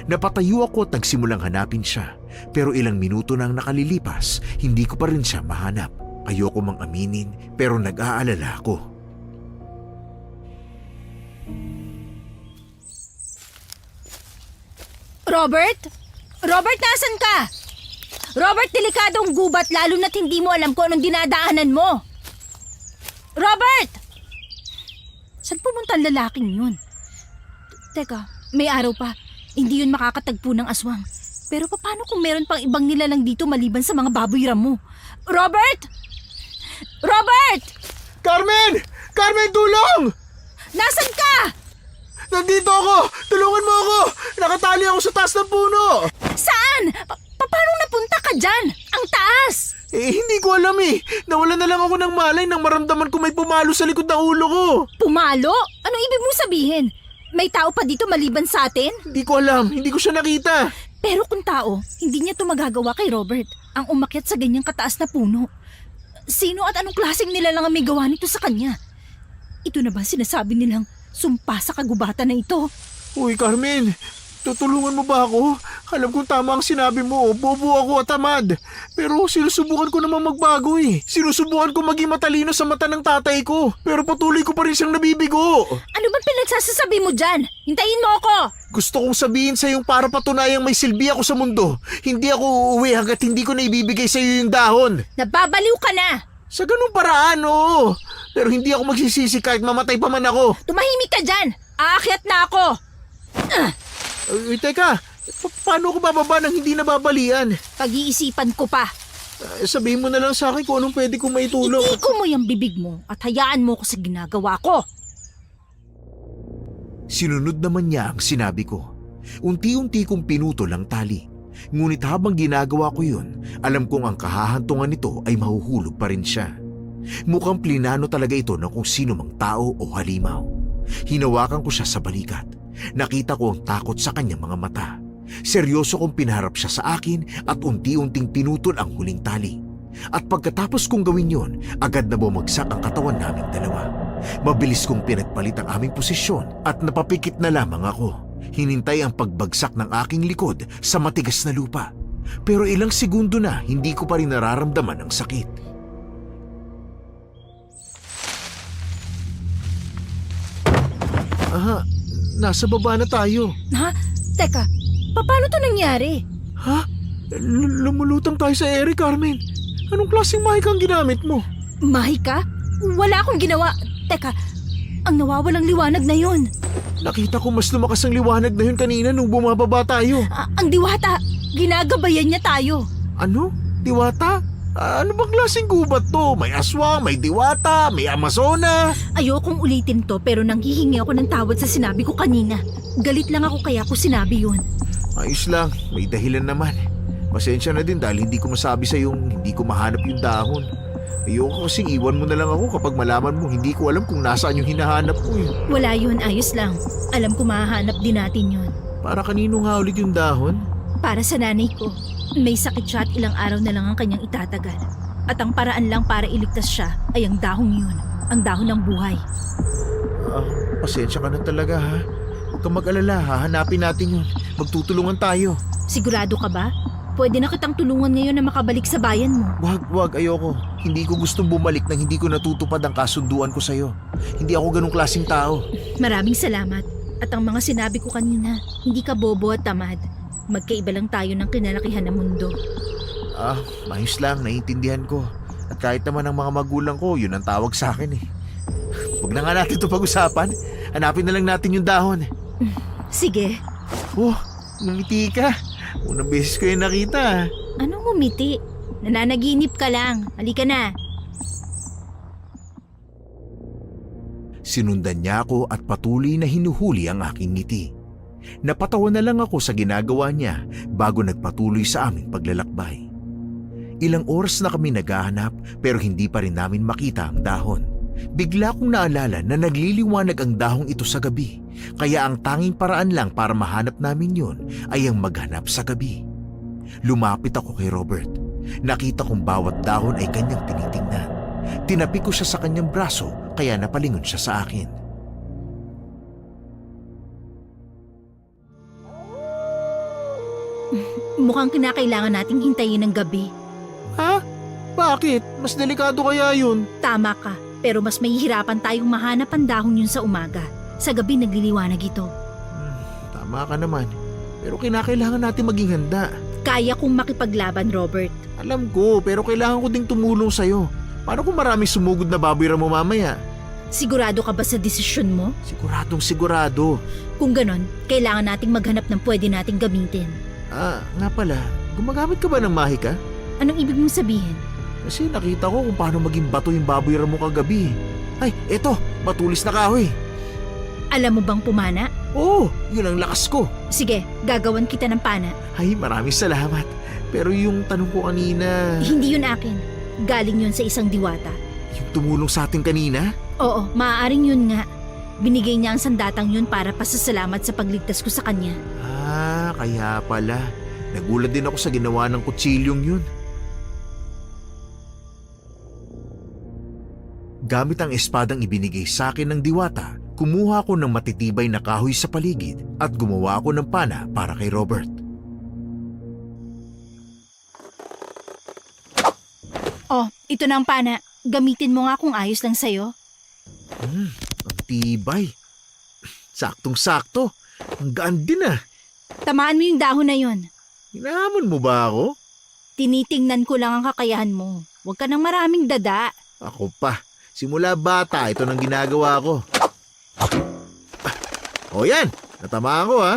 Napatayo ako at nagsimulang hanapin siya pero ilang minuto nang nakalilipas, hindi ko pa rin siya mahanap. Ayoko mang aminin pero nag-aalala ako. Robert? Robert, nasan ka? Robert, delikadong gubat lalo na't hindi mo alam kung anong dinadaanan mo. Robert! Saan pumunta ang lalaking yun? Teka, may araw pa. Hindi yun makakatagpo ng aswang. Pero paano kung meron pang ibang nilalang dito maliban sa mga baboy Ramo? Robert! Robert! Carmen! Carmen, tulong! Nasaan ka? Nandito ako! Tulungan mo ako! Nakatali ako sa taas ng puno! Saan? Paano napunta ka dyan? Ang taas! Hindi ko alam eh. Nawala na lang ako ng malay nang maramdaman ko may pumalo sa likod ng ulo ko. Pumalo? Anong ibig mong sabihin? May tao pa dito maliban sa atin? Hindi ko alam, hindi ko siya nakita. Pero kung tao, hindi niya to magagawa kay Robert, ang umakyat sa ganyang kataas na puno. Sino at anong klaseng nilalang ang may gawa nito sa kanya? Ito na ba sinasabi nilang sumpa sa kagubatan na ito? Uy, Carmen, tutulungan mo ba ako? Alam kong tama ang sinabi mo, bobo ako at tamad. Pero sinusubukan ko naman magbago eh. Sinusubukan ko maging matalino sa mata ng tatay ko. Pero patuloy ko pa rin siyang nabibigo. Ano ba pinagsasasabi mo dyan? Hintayin mo ako! Gusto kong sabihin sa yung para patunayang may silbi ako sa mundo. Hindi ako uuwi hanggat hindi ko na ibibigay sa iyo yung dahon. Nababaliw ka na! Sa ganung paraan, oo. Pero hindi ako magsisisi kahit mamatay pa man ako. Tumahimik ka dyan! Aakyat na ako! Uy, teka, paano ko bababa nang hindi nababalian? Pag-iisipan ko pa. Sabihin mo na lang sa akin kung anong pwede kong maitulong. Itiko mo yung bibig mo at hayaan mo ko sa ginagawa ko. Sinunod naman niya ang sinabi ko. Unti-unti kong pinutol ang tali. Ngunit habang ginagawa ko yun, alam kong ang kahahantungan nito ay mahuhulog pa rin siya. Mukhang plinano talaga ito ng kung sino mang tao o halimaw. Hinawakan ko siya sa balikat. Nakita ko ang takot sa kanyang mga mata. Seryoso kong pinaharap siya sa akin at unti-unting pinutol ang huling tali. At pagkatapos kong gawin yon, agad na bumagsak ang katawan naming dalawa. Mabilis kong pinagpalit ang aming posisyon at napapikit na lamang ako. Hinintay ang pagbagsak ng aking likod sa matigas na lupa. Pero ilang segundo na hindi ko pa rin nararamdaman ang sakit. Aha, nasa baba na tayo. Ha? Teka, paano to nangyari? Ha? Lumulutang tayo sa ere, Carmen. Anong klaseng mic ang ginamit mo? Mahika? Wala akong ginawa. Teka, ang nawawalang liwanag na yun. Nakita ko mas lumakas ang liwanag na yun kanina nung bumababa tayo. Ang diwata, ginagabayan niya tayo. Ano? Diwata? Ano bang klaseng gubat to? May aswang, may diwata, may amazona. Ayokong ulitin to pero nanghihingi ako ng tawad sa sinabi ko kanina. Galit lang ako kaya ko sinabi yun. Ayos lang, may dahilan naman. Pasensya na din dahil hindi ko masabi sa yung hindi ko mahanap yung dahon. Ayoko kasing iwan mo na lang ako kapag malaman mo hindi ko alam kung nasaan yung hinahanap mo eh. Wala yun, ayos lang. Alam ko mahahanap din natin yun. Para kanino nga ulit yung dahon? Para sa nanay ko. May sakit siya at ilang araw na lang ang kanyang itatagal. At ang paraan lang para iligtas siya ay ang dahong yun. Ang dahon ng buhay. Pasensya ka na talaga ha. Huwag kang mag-alala, hahanapin natin yun. Magtutulungan tayo. Sigurado ka ba? Pwede na kitang tulungan ngayon na makabalik sa bayan mo. Wag, ayoko. Hindi ko gustong bumalik nang hindi ko natutupad ang kasunduan ko sa'yo. Hindi ako ganong klaseng tao. Maraming salamat. At ang mga sinabi ko kanina, hindi ka bobo at tamad. Magkaiba lang tayo ng kinalakihan ng mundo. Maayos lang, naiintindihan ko. At kahit naman ang mga magulang ko, yun ang tawag sa akin eh. Huwag na nga natin ito pag-usapan. Hanapin na lang natin yung dahon. Sige. Oh, ngumiti ka. Unang beses ko yung nakita. Anong umiti? Nananaginip ka lang. Halika na. Sinundan niya ako at patuloy na hinuhuli ang aking ngiti. Napatawa na lang ako sa ginagawa niya bago nagpatuloy sa aming paglalakbay. Ilang oras na kami naghahanap pero hindi pa rin namin makita ang dahon. Bigla kong naalala na nagliliwanag ang dahong ito sa gabi, kaya ang tanging paraan lang para mahanap namin yun ay ang maghanap sa gabi. Lumapit ako kay Robert. Nakita kong bawat dahon ay kanyang tinitingnan. Tinapi ko siya sa kanyang braso kaya napalingon siya sa akin. Mukhang kinakailangan nating hintayin ng gabi. Ha? Bakit? Mas delikado kaya yun? Tama ka, pero mas mahihirapan tayong mahanap ang dahon yun sa umaga. Sa gabi nagliliwanag ito. Tama ka naman. Pero kinakailangan natin maging handa. Kaya kong makipaglaban, Robert. Alam ko, pero kailangan ko ding tumulong sa'yo. Paano kung maraming sumugod na baboy mo mamaya? Sigurado ka ba sa desisyon mo? Siguradong sigurado. Kung ganon, kailangan nating maghanap ng pwede nating gamitin. Nga pala, gumagamit ka ba ng mahika? Anong ibig mong sabihin? Kasi nakita ko kung paano maging bato yung baboy mo kagabi. Ay, eto, matulis na kahoy. Alam mo bang pumana? Oo, yun ang lakas ko. Sige, gagawan kita ng pana. Ay, maraming salamat. Pero yung tanong ko kanina, Hindi yun akin. Galing yun sa isang diwata. yung tumulong sa atin kanina? Oo, maaaring yun nga. Binigay niya ang sandatang yun para pasasalamat sa pagligtas ko sa kanya. Ah, kaya pala. Nagulat din ako sa ginawa ng kutsilyong yun. Gamit ang espadang ibinigay sa akin ng diwata, kumuha ko ng matitibay na kahoy sa paligid at gumawa ako ng pana para kay Robert. Oh, ito na ang pana. Gamitin mo nga kung ayos lang sa'yo. Ang tibay. Saktong-sakto. Ang gaan din ah. Tamaan mo yung dahon na yun. Hinahamon mo ba ako? Tinitingnan ko lang ang kakayahan mo. Huwag ka ng maraming dada. Ako pa. Simula bata, ito nang ginagawa ko. O yan, natamaan ko ha.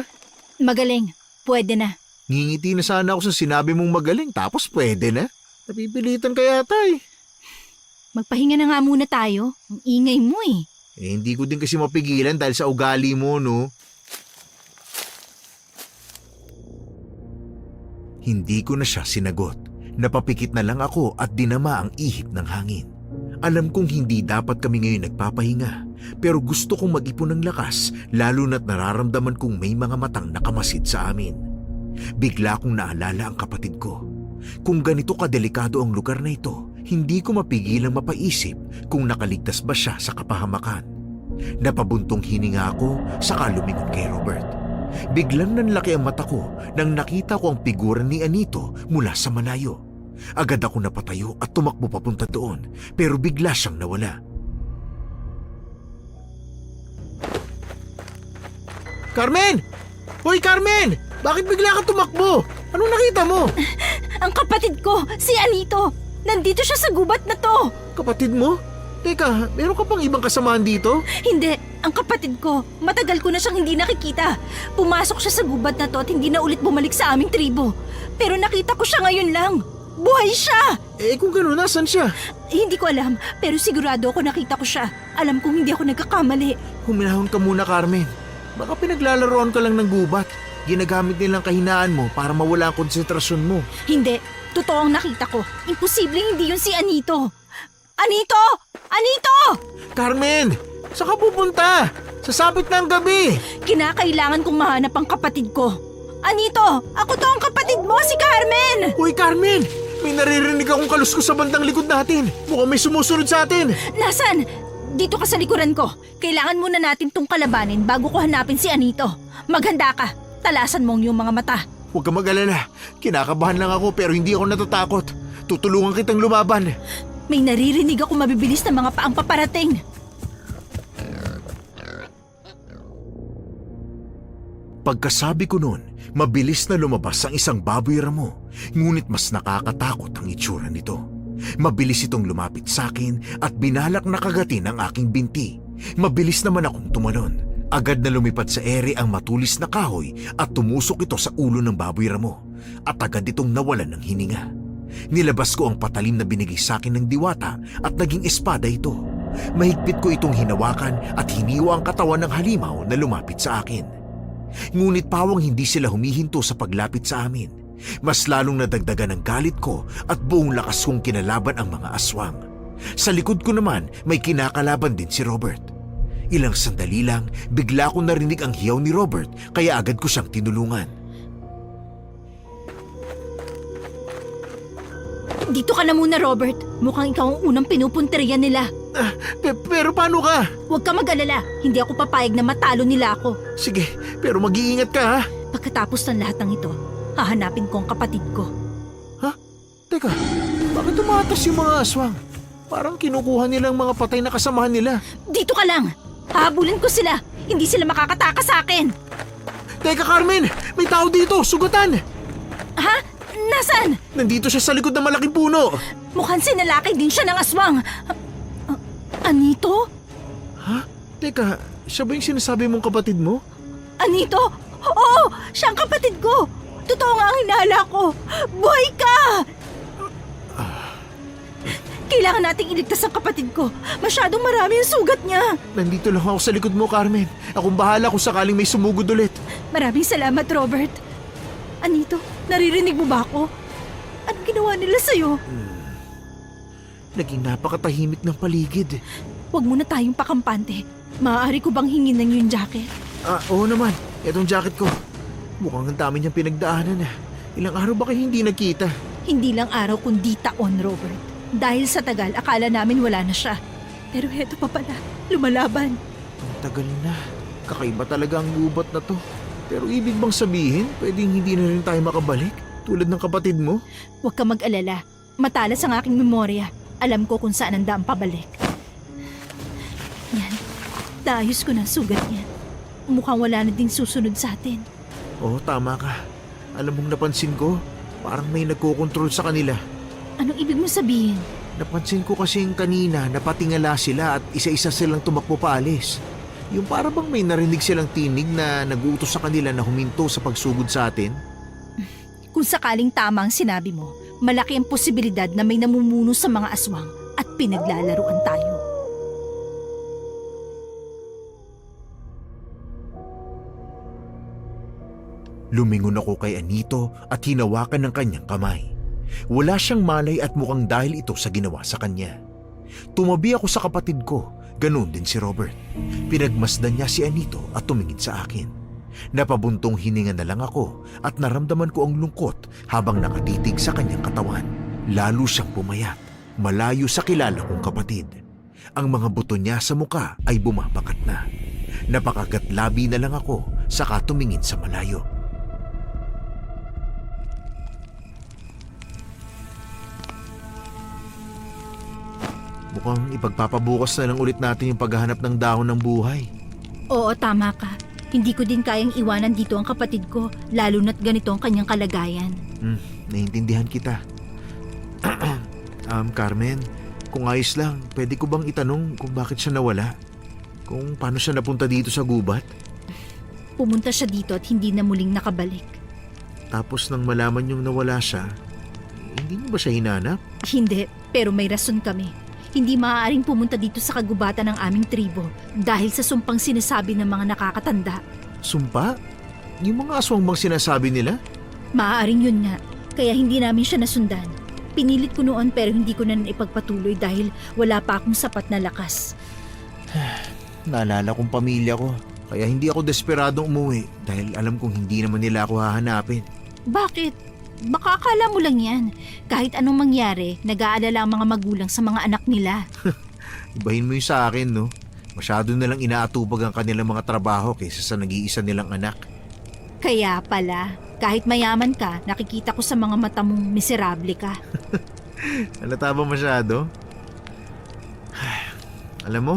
Magaling. Pwede na. Ngingiti na sana ako sa sinabi mong magaling, tapos pwede na. Napipilitan kaya tay. Magpahinga na nga muna tayo. Ang ingay mo eh. Hindi ko din kasi mapigilan dahil sa ugali mo, no? Hindi ko na siya sinagot. Napapikit na lang ako at dinama ang ihip ng hangin. Alam kong hindi dapat kami ngayon nagpapahinga, pero gusto kong mag-ipon ng lakas lalo na't nararamdaman kong may mga matang nakamasid sa amin. Bigla kong naalala ang kapatid ko. Kung ganito kadelikado ang lugar na ito, hindi ko mapigilang mapaisip kung nakaligtas ba siya sa kapahamakan. Napabuntong hininga ako saka lumingon kay Robert. Biglang nanlaki ang mata ko nang nakita ko ang figura ni Anito mula sa malayo. Agad ako napatayo at tumakbo papunta doon, pero bigla siyang nawala. Carmen! Hoy Carmen! Bakit bigla ka tumakbo? Anong nakita mo? Ang kapatid ko, si Anito. Nandito siya sa gubat na to. Kapatid mo? Teka, meron ka pang ibang kasamaan dito? Hindi, ang kapatid ko. Matagal ko na siyang hindi nakikita. Pumasok siya sa gubat na to at hindi na ulit bumalik sa aming tribo. Pero nakita ko siya ngayon lang. Buhay siya! Eh kung gano'n, nasan siya? Hindi ko alam, pero sigurado ako nakita ko siya. Alam kong hindi ako nagkakamali. Huminahon ka muna, Carmen. Baka pinaglalaroan ka lang ng gubat. Ginagamit nilang kahinaan mo para mawala ang konsentrasyon mo. Hindi, totoo ang nakita ko. Imposibleng hindi yun si Anito. Anito! Anito! Carmen! Saan ka pupunta? Sasabit na ang gabi. Kinakailangan kong mahanap ang kapatid ko. Anito! Ako to ang kapatid mo, si Carmen! Uy, Carmen! May naririnig akong kaluskos sa bandang likod natin. Mukhang may sumusunod sa atin. Nasaan? Dito ka sa likuran ko. Kailangan muna natin tong kalabanin bago ko hanapin si Anito. Maghanda ka. Talasan mo ang iyong mga mata. Huwag ka mag-alala. Kinakabahan lang ako pero hindi ako natatakot. Tutulungan kitang lumaban. May naririnig ako mabibilis na mga paang paparating. Pagkasabi ko noon, mabilis na lumabas ang isang baboy ramo, ngunit mas nakakatakot ang itsura nito. Mabilis itong lumapit sa akin at binalak na kagatin ang aking binti. Mabilis naman akong tumalon. Agad na lumipad sa ere ang matulis na kahoy at tumusok ito sa ulo ng baboy ramo at agad itong nawalan ng hininga. Nilabas ko ang patalim na binigay sa akin ng diwata at naging espada ito. Mahigpit ko itong hinawakan at hiniwa ang katawan ng halimaw na lumapit sa akin. Ngunit pawang hindi sila humihinto sa paglapit sa amin. Mas lalong nadagdagan ang galit ko at buong lakas kong kinalaban ang mga aswang. Sa likod ko naman may kinakalaban din si Robert. Ilang sandali lang, bigla kong narinig ang hiyaw ni Robert kaya agad ko siyang tinulungan. Dito ka na muna, Robert. Mukhang ikaw ang unang pinupunteriyan nila. Pero paano ka? Huwag ka mag-alala. Hindi ako papayag na matalo nila ako. Sige, pero mag-iingat ka ha. Pagkatapos ng lahat ng ito, hahanapin ko ang kapatid ko. Ha? Teka, bakit tumatas yung mga aswang? Parang kinukuha nila ang mga patay na kasamahan nila. Dito ka lang! Hahabulin ko sila! Hindi sila makakatakas sa akin! Teka Carmen, may tao dito, sugatan! Ha? Nasaan? Nandito siya sa likod ng malaking puno. Mukhang sinalakay din siya ng aswang. Anito? Ha? Teka, siya ba yung sinasabi mong kapatid mo? Anito? Oo! Siya ang kapatid ko! Totoo nga ang hinala ko! Buhay ka! Kailangan nating iligtas ang kapatid ko. Masyadong marami ang sugat niya. Nandito lang ako sa likod mo, Carmen. Akong bahala kung sakaling may sumugod ulit. Maraming salamat, Robert. Anito, naririnig mo ba ako? Anong ginawa nila sa'yo? Naging napakatahimik ng paligid. Huwag muna tayong pakampante. Maaari ko bang hingin ng yung jacket? Oo naman. Itong jacket ko. Mukhang ang dami niyang pinagdaanan. Ilang araw ba kayo hindi nagkita? Hindi lang araw kundi taon, Robert. Dahil sa tagal, akala namin wala na siya. Pero heto pa pala, lumalaban. Ang tagal na. Kakaiba talaga ang gubat na to. Pero ibig bang sabihin, pwedeng hindi na rin tayo makabalik? Tulad ng kapatid mo? Huwag ka mag-alala. Matalas ang aking memorya. Alam ko kung saan ang daan pabalik. Yan. Naayos ko na ang sugat niya. Mukhang wala na ding susunod sa atin. Oo, tama ka. Alam mong napansin ko, parang may nagkokontrol sa kanila. Anong ibig mo sabihin? Napansin ko kasing kanina napatingala sila at isa-isa silang tumakbo paalis. Yung para bang may narinig silang tinig na nag-uutos sa kanila na huminto sa pagsugod sa atin. Kung sakaling tama ang sinabi mo, malaki ang posibilidad na may namumuno sa mga aswang at pinaglalaruan tayo. Lumingon ako kay Anito at hinawakan ng kanyang kamay. Wala siyang malay at mukhang dahil ito sa ginawa sa kanya. Tumabi ako sa kapatid ko, ganun din si Robert. Pinagmasdan niya si Anito at tumingin sa akin. Napabuntong hininga na lang ako at naramdaman ko ang lungkot habang nakatitig sa kanyang katawan. Lalo siyang pumayat, malayo sa kilala kong kapatid. Ang mga buto niya sa muka ay bumabakat na. Napakagatlabi na lang ako saka tumingin sa malayo. Mukhang ipagpapabukas na lang ulit natin yung paghahanap ng dahon ng buhay. Oo, tama ka. Hindi ko din kayang iwanan dito ang kapatid ko, lalo na't ganito ang kanyang kalagayan. Naiintindihan kita. Carmen, kung ayos lang, pwede ko bang itanong kung bakit siya nawala? Kung paano siya napunta dito sa gubat? Pumunta siya dito at hindi na muling nakabalik. Tapos nang malaman niyong nawala siya, hindi niyo ba siya hinanap? Hindi, pero may rason kami. Hindi maaaring pumunta dito sa kagubatan ng aming tribo dahil sa sumpang sinasabi ng mga nakakatanda. Sumpa? Yung mga aswang bang sinasabi nila? Maaaring yun nga, kaya hindi namin siya nasundan. Pinilit ko noon pero hindi ko na ipagpatuloy dahil wala pa akong sapat na lakas. Naalala kong pamilya ko, kaya hindi ako desperadong umuwi dahil alam kong hindi naman nila ako hahanapin. Bakit? Baka akala mo lang yan. Kahit anong mangyari, nag-aalala ang mga magulang sa mga anak nila. Ibahin mo yung sa akin, no? Masyado na lang inaatupag ang kanilang mga trabaho kaysa sa nag-iisa nilang anak. Kaya pala, kahit mayaman ka, nakikita ko sa mga mata mong miserable ka. Halata ba masyado? Alam mo,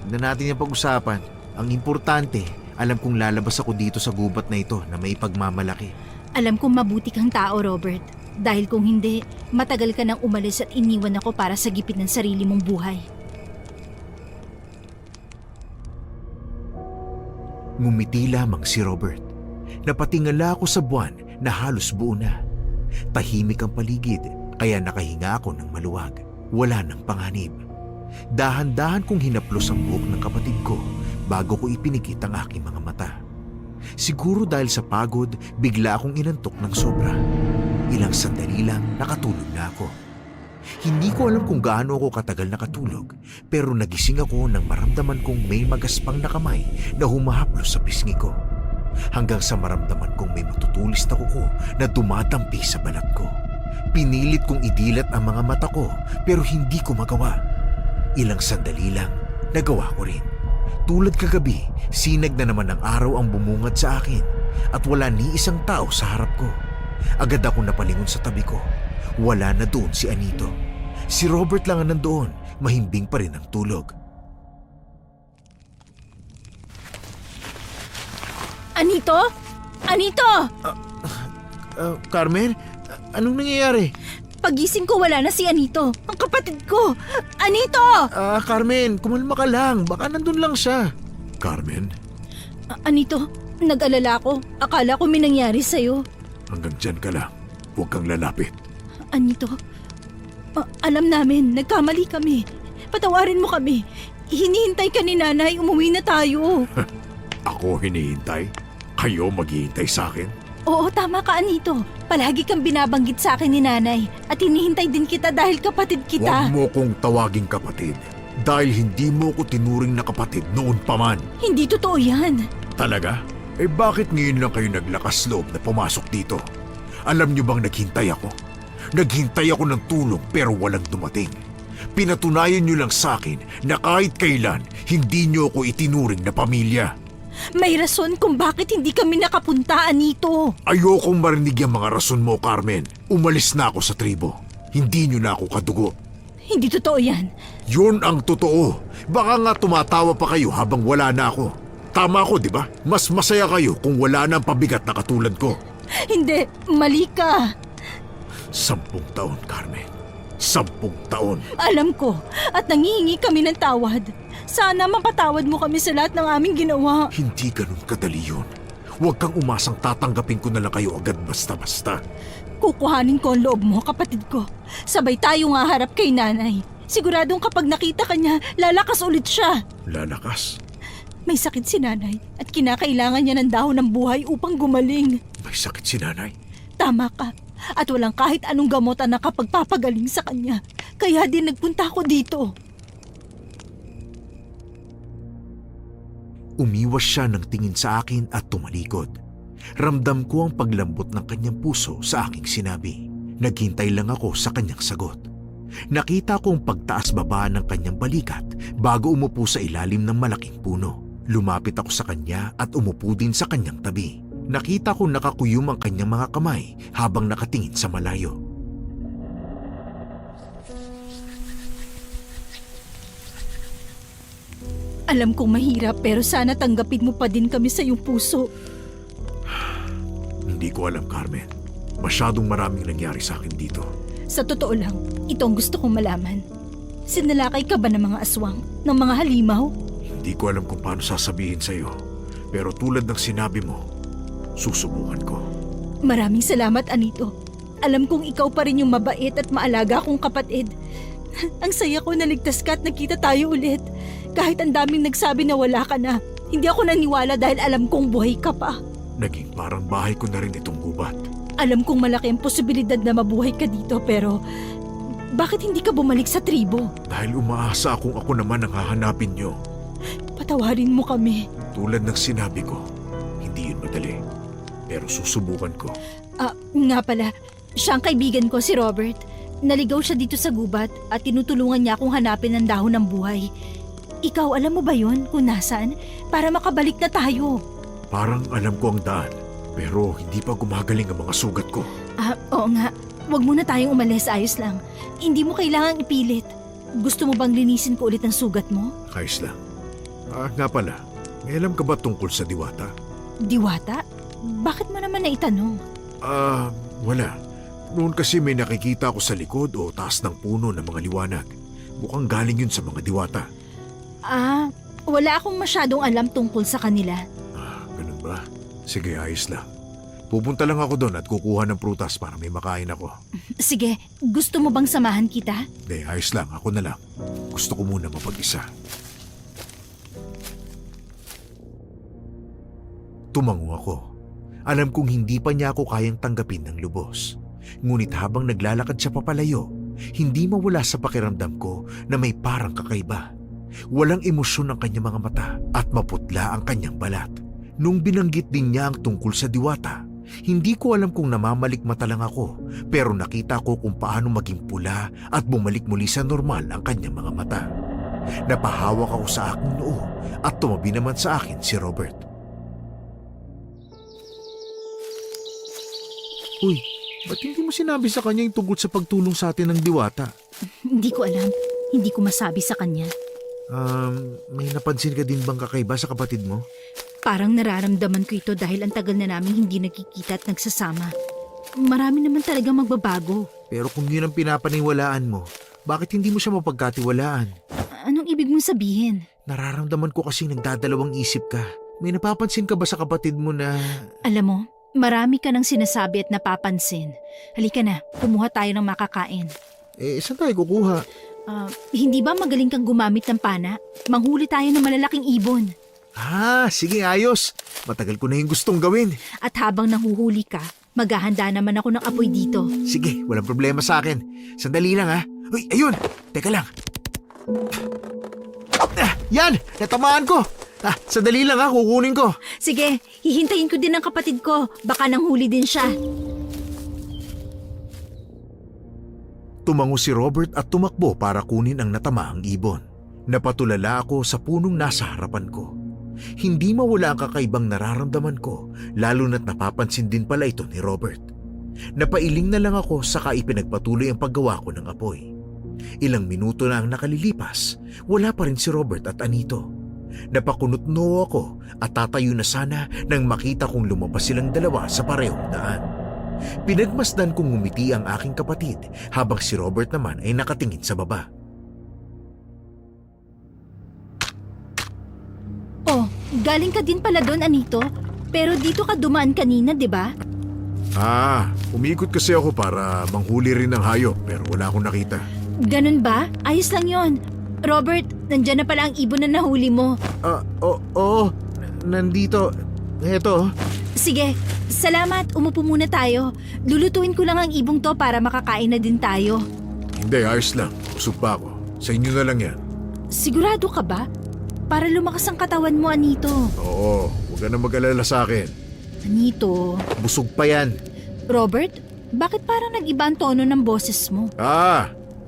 hindi natin yung pag-usapan. Ang importante, alam kong lalabas ako dito sa gubat na ito na may pagmamalaki. Alam kong mabuti kang tao, Robert. Dahil kung hindi, matagal ka nang umalis at iniwan ako para sa gipit ng sarili mong buhay. Ngumiti lamang si Robert. Napatingala ako sa buwan na halos buo na. Tahimik ang paligid, kaya nakahinga ako ng maluwag. Wala ng panganib. Dahan-dahan kong hinaplos ang buhok ng kapatid ko bago ko ipinikit ang aking mga mata. Siguro dahil sa pagod, bigla akong inantok ng sobra. Ilang sandali lang nakatulog na ako. Hindi ko alam kung gaano ako katagal nakatulog, pero nagising ako nang maramdaman kong may magaspang na kamay na humahaplos sa pisngi ko. Hanggang sa maramdaman kong may matutulis na kuko na dumadampi sa balat ko. Pinilit kong idilat ang mga mata ko pero hindi ko magawa. Ilang sandali lang, nagawa ko rin. Tulad kagabi, sinag na naman ng araw ang bumungad sa akin at wala ni isang tao sa harap ko. Agad ako napalingon sa tabi ko. Wala na doon si Anito. Si Robert lang ang nandoon, mahimbing pa rin ang tulog. Anito? Anito! Carmen, anong nangyayari? Pagising ko wala na si Anito, ang kapatid ko. Anito! Carmen, kumalma ka lang. Baka nandun lang siya. Carmen, Anito, nag-alala ko. Akala ko may nangyari sa'yo. hanggang dyan ka lang. Huwag kang lalapit. Anito, alam namin, nagkamali kami. Patawarin mo kami. Hinihintay ka ni Nanay, umuwi na tayo. Ako hinihintay? Kayo maghihintay sa akin? Oo, tama ka, Anito. Palagi kang binabanggit sa akin ni Nanay at hinihintay din kita dahil kapatid kita. Huwag mo kong tawaging kapatid. Dahil hindi mo ko tinuring na kapatid noon pa man. Hindi totoo yan. Talaga? Eh bakit ngayon lang kayo naglakas loob na pumasok dito? Alam niyo bang naghintay ako? Naghintay ako ng tulong pero walang dumating. Pinatunayan niyo lang sa akin na kahit kailan hindi niyo ako itinuring na pamilya. May rason kung bakit hindi kami nakapunta, Anito. Ayokong marinig yung mga rason mo, Carmen. Umalis na ako sa tribo. Hindi niyo na ako kadugo. Hindi totoo yan. Yun ang totoo. Baka nga tumatawa pa kayo habang wala na ako. Tama ako, di ba? Mas masaya kayo kung wala na ang pabigat na katulad ko. Hindi, mali ka. 10 taon, Carmen. 10 taon. Alam ko, at nangihingi kami ng tawad. Sana mapatawad mo kami sa lahat ng aming ginawa. Hindi ganun kadali yun. Huwag kang umasang tatanggapin ko na lang kayo agad basta-basta. Kukuhanin ko ang loob mo, kapatid ko. Sabay tayo nga harap kay nanay. Siguradong kapag nakita ka niya, lalakas ulit siya. Lalakas? May sakit si nanay at kinakailangan niya ng dahon ng buhay upang gumaling. May sakit si nanay? Tama ka. At walang kahit anong gamot ang nakapagpapagaling sa kanya. Kaya din nagpunta ako dito. Umiwas siya ng tingin sa akin at tumalikod. Ramdam ko ang paglambot ng kanyang puso sa aking sinabi. Naghintay lang ako sa kanyang sagot. Nakita kong pagtaas-baba ng kanyang balikat bago umupo sa ilalim ng malaking puno. Lumapit ako sa kanya at umupo din sa kanyang tabi. Nakita kong nakakuyom ang kanyang mga kamay habang nakatingin sa malayo. Alam kong mahirap pero sana tanggapin mo pa din kami sa iyong puso. Hindi ko alam, Carmen. Masyadong maraming nangyari sa akin dito. Sa totoo lang, ito ang gusto kong malaman. Sinalakay ka ba ng mga aswang, ng mga halimaw? Hindi ko alam kung paano sasabihin sa'yo. Pero tulad ng sinabi mo, susubukan ko. Maraming salamat, Anito. Alam kong ikaw pa rin yung mabait at maalaga kong kapatid. Ang saya ko na ligtas ka at nakita tayo ulit. Kahit ang daming nagsabi na wala ka na, hindi ako naniwala dahil alam kong buhay ka pa. Naging parang bahay ko na rin itong gubat. Alam kong malaki ang posibilidad na mabuhay ka dito pero bakit hindi ka bumalik sa tribo? Dahil umaasa akong ako naman ang hahanapin nyo. Patawarin mo kami. Tulad ng sinabi ko, hindi yun madali. Pero susubukan ko. Nga pala, siya ang kaibigan ko, si Robert. Naligaw siya dito sa gubat at tinutulungan niya akong hanapin ang dahon ng buhay. Ikaw, alam mo ba yon kung nasaan? Para makabalik na tayo. Parang alam ko ang daan, pero hindi pa gumagaling ang mga sugat ko. Oo nga. Huwag muna tayong umalis, ayos lang. Hindi mo kailangang ipilit. Gusto mo bang linisin ko ulit ang sugat mo? Ayos lang. Nga pala, may alam ka ba tungkol sa diwata? Diwata? Bakit mo naman naitanong? Wala. Noon kasi may nakikita ako sa likod o taas ng puno ng mga liwanag. Mukhang galing yun sa mga diwata. Wala akong masyadong alam tungkol sa kanila. Ganun ba? Sige, ayos lang. Pupunta lang ako doon at kukuha ng prutas para may makain ako. Sige, gusto mo bang samahan kita? Hindi, ayos lang. Ako na lang. Gusto ko muna mapag-isa. Tumango ako. Alam kong hindi pa niya ako kayang tanggapin ng lubos. Ngunit habang naglalakad siya papalayo, hindi mawala sa pakiramdam ko na may parang kakaiba. Walang emosyon ang kanyang mga mata at maputla ang kanyang balat. Nung binanggit din niya ang tungkol sa diwata, hindi ko alam kung namamalikmata lang ako, pero nakita ko kung paano maging pula at bumalik muli sa normal ang kanyang mga mata. Napahawak ako sa aking noo at tumabi naman sa akin si Robert. Uy, ba't hindi mo sinabi sa kanya yung tungkol sa pagtulong sa atin ng diwata? Hindi ko alam. Hindi ko masabi sa kanya. May napansin ka din bang kakaiba sa kapatid mo? Parang nararamdaman ko ito dahil ang tagal na namin hindi nagkikita at nagsasama. Marami naman talaga magbabago. Pero kung yun ang pinapaniwalaan mo, bakit hindi mo siya mapagkatiwalaan? Anong ibig mong sabihin? Nararamdaman ko kasi nagdadalawang isip ka. May napapansin ka ba sa kapatid mo na... Alam mo, marami ka nang sinasabi at napapansin. Halika na, kumuha tayo ng makakain. Saan tayo kukuha? Hindi ba magaling kang gumamit ng pana? Manghuli tayo ng malalaking ibon. Sige, ayos. Matagal ko na yung gustong gawin. At habang nahuhuli ka, maghahanda naman ako ng apoy dito. Sige, walang problema sa akin. Sandali lang ha. Uy, ayun! Teka lang. Yan! Natamaan ko! Sandali lang kukunin ko. Sige, hihintayin ko din ang kapatid ko. Baka nanghuli din siya. Tumango si Robert at tumakbo para kunin ang natamaang ibon. Napatulala ako sa punong nasa harapan ko. Hindi mawala ang kakaibang nararamdaman ko, lalo na't napapansin din pala ito ni Robert. Napailing na lang ako saka ipinagpatuloy ang paggawa ko ng apoy. Ilang minuto na ang nakalilipas, wala pa rin si Robert at Anito. Napakunot-noo ako at tatayo na sana nang makita kong lumabas silang dalawa sa parehong daan. Pinagmasdan kong ngumiti ang aking kapatid habang si Robert naman ay nakatingin sa baba. Oh, galing ka din pala doon, Anito. Pero dito ka dumaan kanina, di ba? Umikot kasi ako para manghuli rin ng hayop pero wala akong nakita. Ganun ba? Ayos lang yon. Robert, nandyan na pala ang ibon na nahuli mo. Oo. Nandito. Eto. Sige, salamat. Umupo muna tayo. Lulutuin ko lang ang ibong to para makakain na din tayo. Hindi, ayos lang. Busog pa ako. Sa inyo na lang yan. Sigurado ka ba? Para lumakas ang katawan mo, Anito. Oo, huwag ka na mag-alala sa akin. Anito. Busog pa yan. Robert, bakit parang nag-iba ang tono ng boses mo?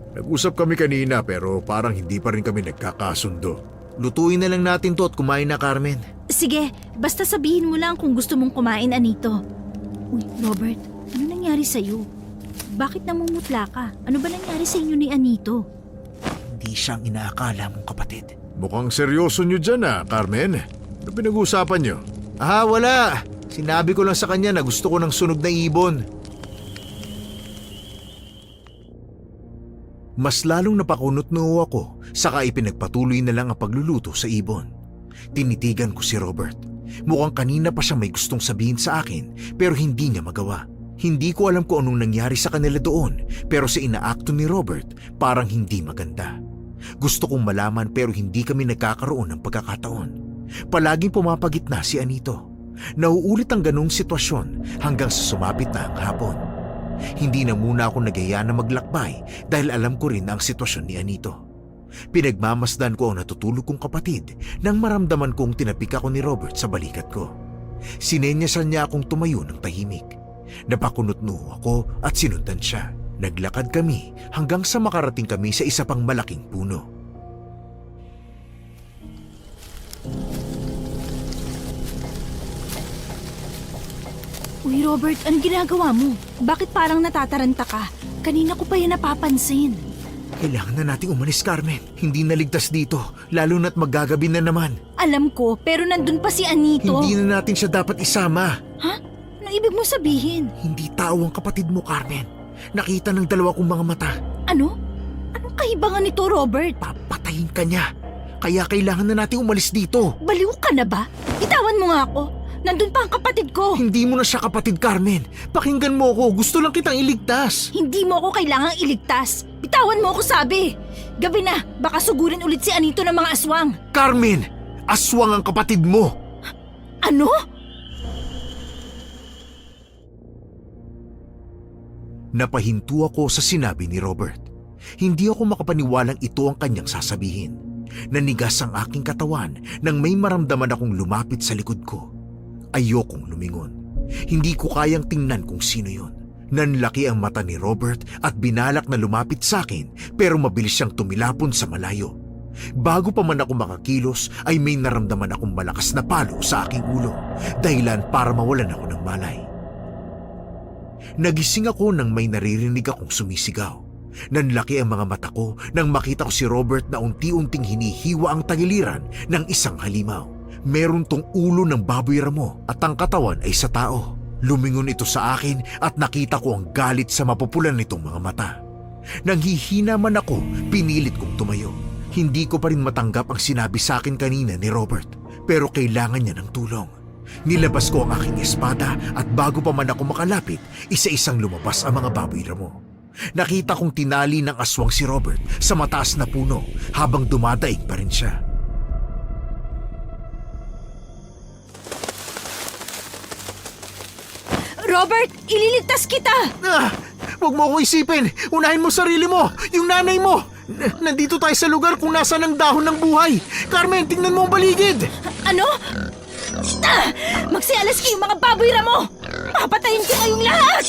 Nag-usap kami kanina pero parang hindi pa rin kami nagkakasundo. Lutuin na lang natin to at kumain na, Carmen. Sige, basta sabihin mo lang kung gusto mong kumain, Anito. Uy, Robert, ano nangyari sa'yo? Bakit namumutla ka? Ano ba nangyari sa inyo ni Anito? Hindi siyang inaakala mong kapatid. Mukhang seryoso nyo dyan Carmen. Ano pinag-uusapan nyo? Wala. Sinabi ko lang sa kanya na gusto ko ng sunog na ibon. Mas lalong napakunot-noo ako, saka ipinagpatuloy na lang ang pagluluto sa ibon. Tinitigan ko si Robert. Mukhang kanina pa siya may gustong sabihin sa akin, pero hindi niya magawa. Hindi ko alam kung anong nangyari sa kanila doon, pero sa inaakto ni Robert, parang hindi maganda. Gusto kong malaman pero hindi kami nagkakaroon ng pagkakataon. Palaging pumapagitna si Anito. Nauulit ang ganong sitwasyon hanggang sa sumapit na ang hapon. Hindi na muna ako nagaya na maglakbay dahil alam ko rin ang sitwasyon ni Anito. Pinagmamasdan ko ang natutulog kong kapatid nang maramdaman kong tinapik ako ni Robert sa balikat ko. Sinenyasan niya akong tumayo ng tahimik. Napakunot-noo ako at sinundan siya. Naglakad kami hanggang sa makarating kami sa isa pang malaking puno. Uy, Robert, anong ginagawa mo? Bakit parang natataranta ka? Kanina ko pa yan napapansin. Kailangan na nating umalis, Carmen. Hindi naligtas dito, lalo na't maggagabi na naman. Alam ko, pero nandun pa si Anito. Hindi na natin siya dapat isama. Ha? Anong ibig mo sabihin? Hindi tao ang kapatid mo, Carmen. Nakita ng dalawa kong mga mata. Ano? Anong kahibangan nito, Robert? Papatayin ka niya. Kaya kailangan na nating umalis dito. Baliw ka na ba? Bitawan mo nga ako. Nandun pa ang kapatid ko. Hindi mo na siya kapatid, Carmen. Pakinggan mo ako. Gusto lang kitang iligtas. Hindi mo ako kailangang iligtas. Bitawan mo ako, sabi. Gabi na, baka sugurin ulit si Anito ng mga aswang. Carmen! Aswang ang kapatid mo. Ano? Napahinto ako sa sinabi ni Robert. Hindi ako makapaniwalang ito ang kanyang sasabihin. Nanigas ang aking katawan nang may maramdaman akong lumapit sa likod ko. Ayokong lumingon. Hindi ko kayang tingnan kung sino yon. Nanlaki ang mata ni Robert at binalak na lumapit sa akin pero mabilis siyang tumilapon sa malayo. Bago pa man ako makakilos ay may naramdaman akong malakas na palo sa aking ulo, dahilan para mawalan ako ng malay. Nagising ako nang may naririnig akong sumisigaw. Nanlaki ang mga mata ko nang makita ko si Robert na unti-unting hinihiwa ang tagiliran ng isang halimaw. Meron tong ulo ng baboy ramo at ang katawan ay sa tao. Lumingon ito sa akin at nakita ko ang galit sa mapupulan nitong mga mata. Nanghihina man ako, pinilit kong tumayo. Hindi ko pa rin matanggap ang sinabi sa akin kanina ni Robert, pero kailangan niya ng tulong. Nilabas ko ang aking espada at bago pa man ako makalapit, isa-isang lumabas ang mga baboy ramo. Nakita kong tinali ng aswang si Robert sa mataas na puno habang dumadaig pa rin siya. Robert, ililigtas kita! Huwag mo akong isipin. Unahin mo sarili mo. Yung nanay mo. Nandito tayo sa lugar kung nasaan ang dahon ng buhay. Carmen, tingnan mo ang baligid. Ano? Magsialas kayong mga baboy ramo! Papatayin ko kayong lahat!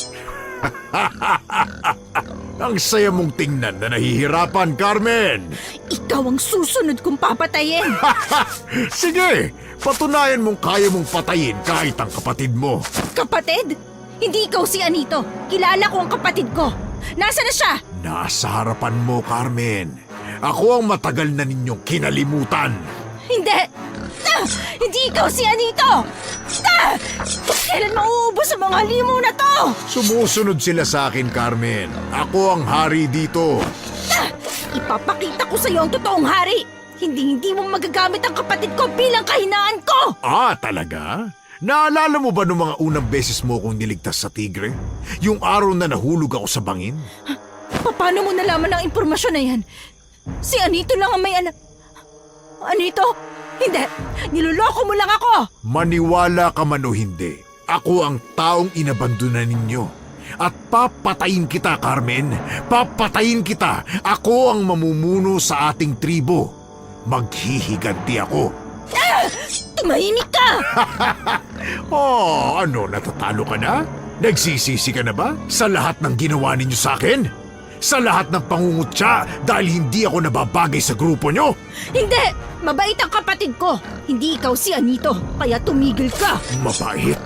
Ang saya mong tingnan na nahihirapan, Carmen! Ikaw ang susunod kong papatayin! Sige, patunayan mong kaya mong patayin kahit ang kapatid mo. Kapatid? Hindi ikaw si Anito. Kilala ko ang kapatid ko. Nasaan na siya? Nasa harapan mo, Carmen. Ako ang matagal na ninyong kinalimutan. Hindi! Hindi ikaw si Anito! Kailan mauubos ang mga limo na to? Sumusunod sila sa akin, Carmen. Ako ang hari dito. Ipapakita ko sa iyo ang totoong hari! Hindi mo magagamit ang kapatid ko bilang kahinaan ko! Ah, talaga? Naalala mo ba nung mga unang beses mo kong niligtas sa tigre? Yung araw na nahulog ako sa bangin? Paano mo nalaman ang impormasyon na yan? Si Anito lang ang may alam. Anito? Hindi! Niloloko mo lang ako! Maniwala ka man o hindi, ako ang taong inabandonan ninyo. At papatayin kita, Carmen. Papatayin kita. Ako ang mamumuno sa ating tribo. Maghihiganti ako. Tumahimik ka! Oh, ano, natatalo ka na? Nagsisisi ka na ba sa lahat ng ginawa ninyo sa akin? Sa lahat ng pangungutya dahil hindi ako nababagay sa grupo nyo? Hindi! Mabait ang kapatid ko! Hindi ikaw si Anito, kaya tumigil ka! Mabait.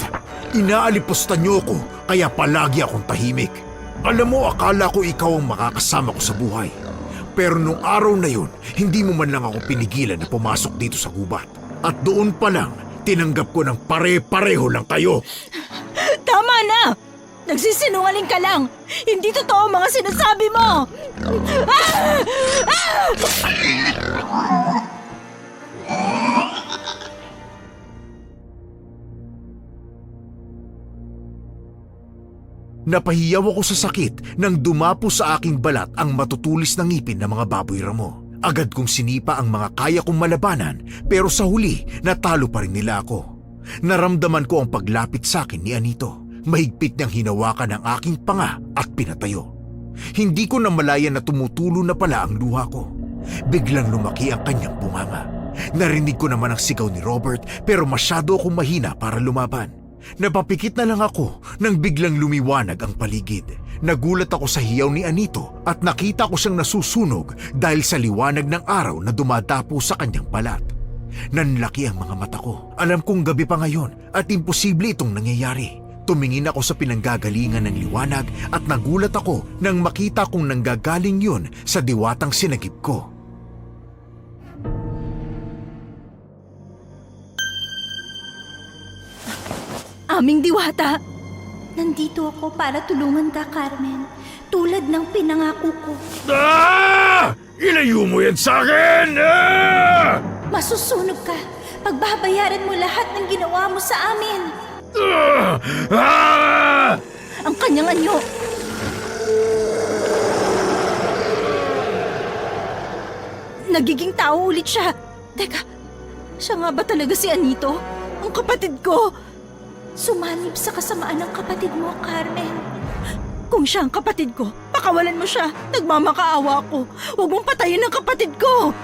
Inaalipusta nyo ko, kaya palagi akong tahimik. Alam mo, akala ko ikaw ang makakasama ko sa buhay. Pero nung araw na yun, hindi mo man lang ako pinigilan na pumasok dito sa gubat. At doon pa lang, tinanggap ko ng pare-pareho lang kayo. Tama na! Nagsisinungaling ka lang! Hindi totoo ang mga sinasabi mo! Napahiyaw ako sa sakit nang dumapo sa aking balat ang matutulis na ngipin ng mga baboy ramo. Agad kong sinipa ang mga kaya kong malabanan pero sa huli natalo pa rin nila ako. Naramdaman ko ang paglapit sa akin ni Anito. Mahigpit niyang hinawakan ang aking panga at pinatayo. Hindi ko namalayan na tumutulo na pala ang luha ko. Biglang lumaki ang kanyang bunganga. Narinig ko naman ang sigaw ni Robert pero masyado akong mahina para lumaban. Napapikit na lang ako nang biglang lumiwanag ang paligid. Nagulat ako sa hiyaw ni Anito at nakita ko siyang nasusunog dahil sa liwanag ng araw na dumadapo sa kanyang balat. Nanlaki ang mga mata ko. Alam kong gabi pa ngayon at imposible itong nangyayari. Tumingin ako sa pinanggagalingan ng liwanag at nagulat ako nang makita kong nanggagaling yun sa diwatang sinagip ko. Aming diwata! Nandito ako para tulungan ka, Carmen. Tulad ng pinangako ko. Ah! Ilayo mo yan sa akin! Ah! Masusunog ka. Pagbabayaran mo lahat ng ginawa mo sa amin. Ah! Ah! Ang kanyang anyo. Nagiging tao ulit siya. Teka, siya nga ba talaga si Anito? Ang kapatid ko. Sumanib sa kasamaan ng kapatid mo, Carmen. Kung siya ang kapatid ko, pakawalan mo siya. Nagmamakaawa ako. Huwag mong patayin ang kapatid ko.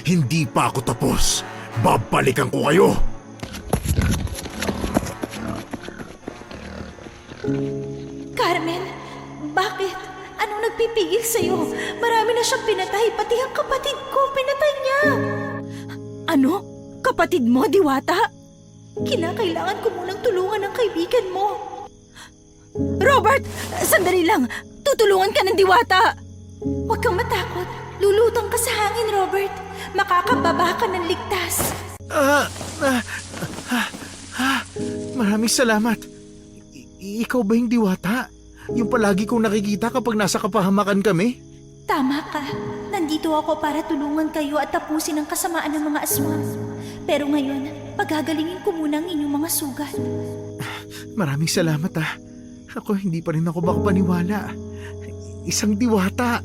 Hindi pa ako tapos. Babalikan ko kayo. Carmen, bakit? Anong nagpipigil sa'yo? Marami na siyang pinatay, pati ang kapatid ko, pinatay niya. Ano? Kapatid mo, Diwata? Kinakailangan ko munang tulungan ang kaibigan mo. Robert! Sandali lang! Tutulungan ka ng Diwata! Huwag kang matakot. Lulutang ka sa hangin, Robert. Makakababa ka ng ligtas. Maraming salamat. Ikaw ba yung diwata? Yung palagi kong nakikita kapag nasa kapahamakan kami? Tama ka. Nandito ako para tulungan kayo at tapusin ang kasamaan ng mga aswang. Pero ngayon, pagagalingin ko muna ang inyong mga sugat. Maraming salamat Ako hindi pa rin ako makapaniwala. Isang diwata.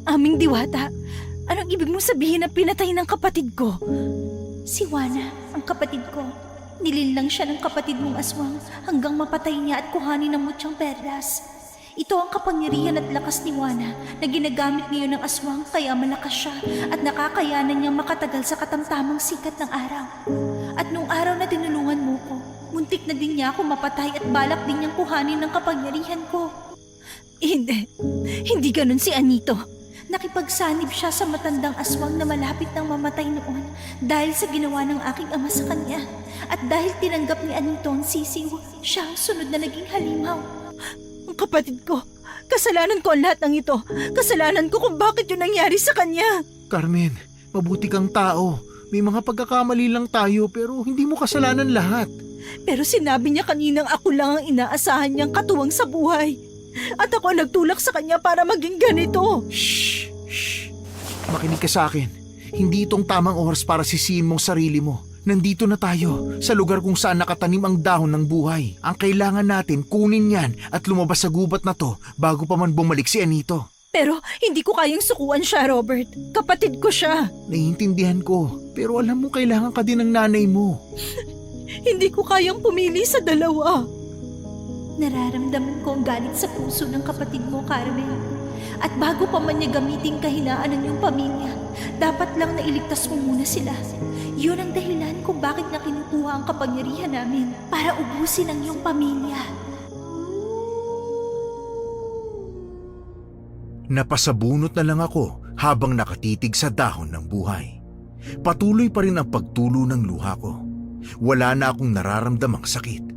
Aming Diwata, anong ibig mong sabihin na pinatay ng kapatid ko? Si Juana, ang kapatid ko. Nilinlang siya ng kapatid mong aswang hanggang mapatay niya at kuhanin ang mutyang perlas. Ito ang kapangyarihan at lakas ni Juana na ginagamit ngayon ng aswang kaya malakas siya at nakakayanan niyang makatagal sa katamtamang sikat ng araw. At nung araw na tinulungan mo ko, muntik na din niya ako mapatay at balak din niyang kuhanin ng kapangyarihan ko. Hindi ganun si Anito. Nakipagsanib siya sa matandang aswang na malapit nang mamatay noon dahil sa ginawa ng aking ama sa kanya. At dahil tinanggap ni Anito ang sisiw, siya ang sunod na naging halimaw. Ang kapatid ko, kasalanan ko ang lahat ng ito. Kasalanan ko kung bakit yun nangyari sa kanya. Carmen, mabuti kang tao. May mga pagkakamali lang tayo pero hindi mo kasalanan lahat. Pero sinabi niya kaninang ako lang ang inaasahan niyang katuwang sa buhay. At ako ang nagtulak sa kanya para maging ganito. Shh! Shh! Makinig ka sa akin. Hindi itong tamang oras para sisihin mong sarili mo. Nandito na tayo, sa lugar kung saan nakatanim ang dahon ng buhay. Ang kailangan natin, kunin yan at lumabas sa gubat na to bago pa man bumalik si Anito. Pero hindi ko kayang sukuan siya, Robert. Kapatid ko siya. Naiintindihan ko, pero alam mo kailangan ka din ng nanay mo. Hindi ko kayang pumili sa dalawa. Nararamdaman ko ang galit sa puso ng kapatid mo, Carmen. At bago pa man niya gamitin kahinaan ng iyong pamilya, dapat lang na iligtas mo muna sila. Yun ang dahilan kung bakit niya kinukuha ang kapangyarihan namin para ubusin ang iyong pamilya. Napasabunot na lang ako habang nakatitig sa dahon ng buhay. Patuloy pa rin ang pagtulo ng luha ko. Wala na akong nararamdamang sakit.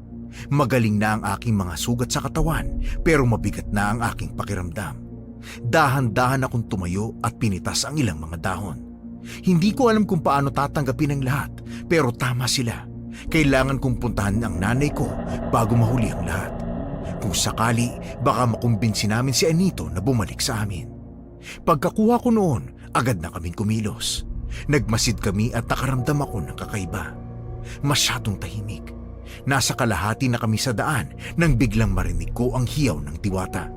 Magaling na ang aking mga sugat sa katawan pero mabigat na ang aking pakiramdam. Dahan-dahan akong tumayo at pinitas ang ilang mga dahon. Hindi ko alam kung paano tatanggapin ang lahat pero tama sila. Kailangan kong puntahan ang nanay ko bago mahuli ang lahat. Kung sakali, baka makumbinsi namin si Anito na bumalik sa amin. Pagkakuha ko noon, agad na kaming kumilos. Nagmasid kami at nakaramdam ako ng kakaiba. Masyadong tahimik. Nasa kalahati na kami sa daan nang biglang marinig ko ang hiyaw ng diwata.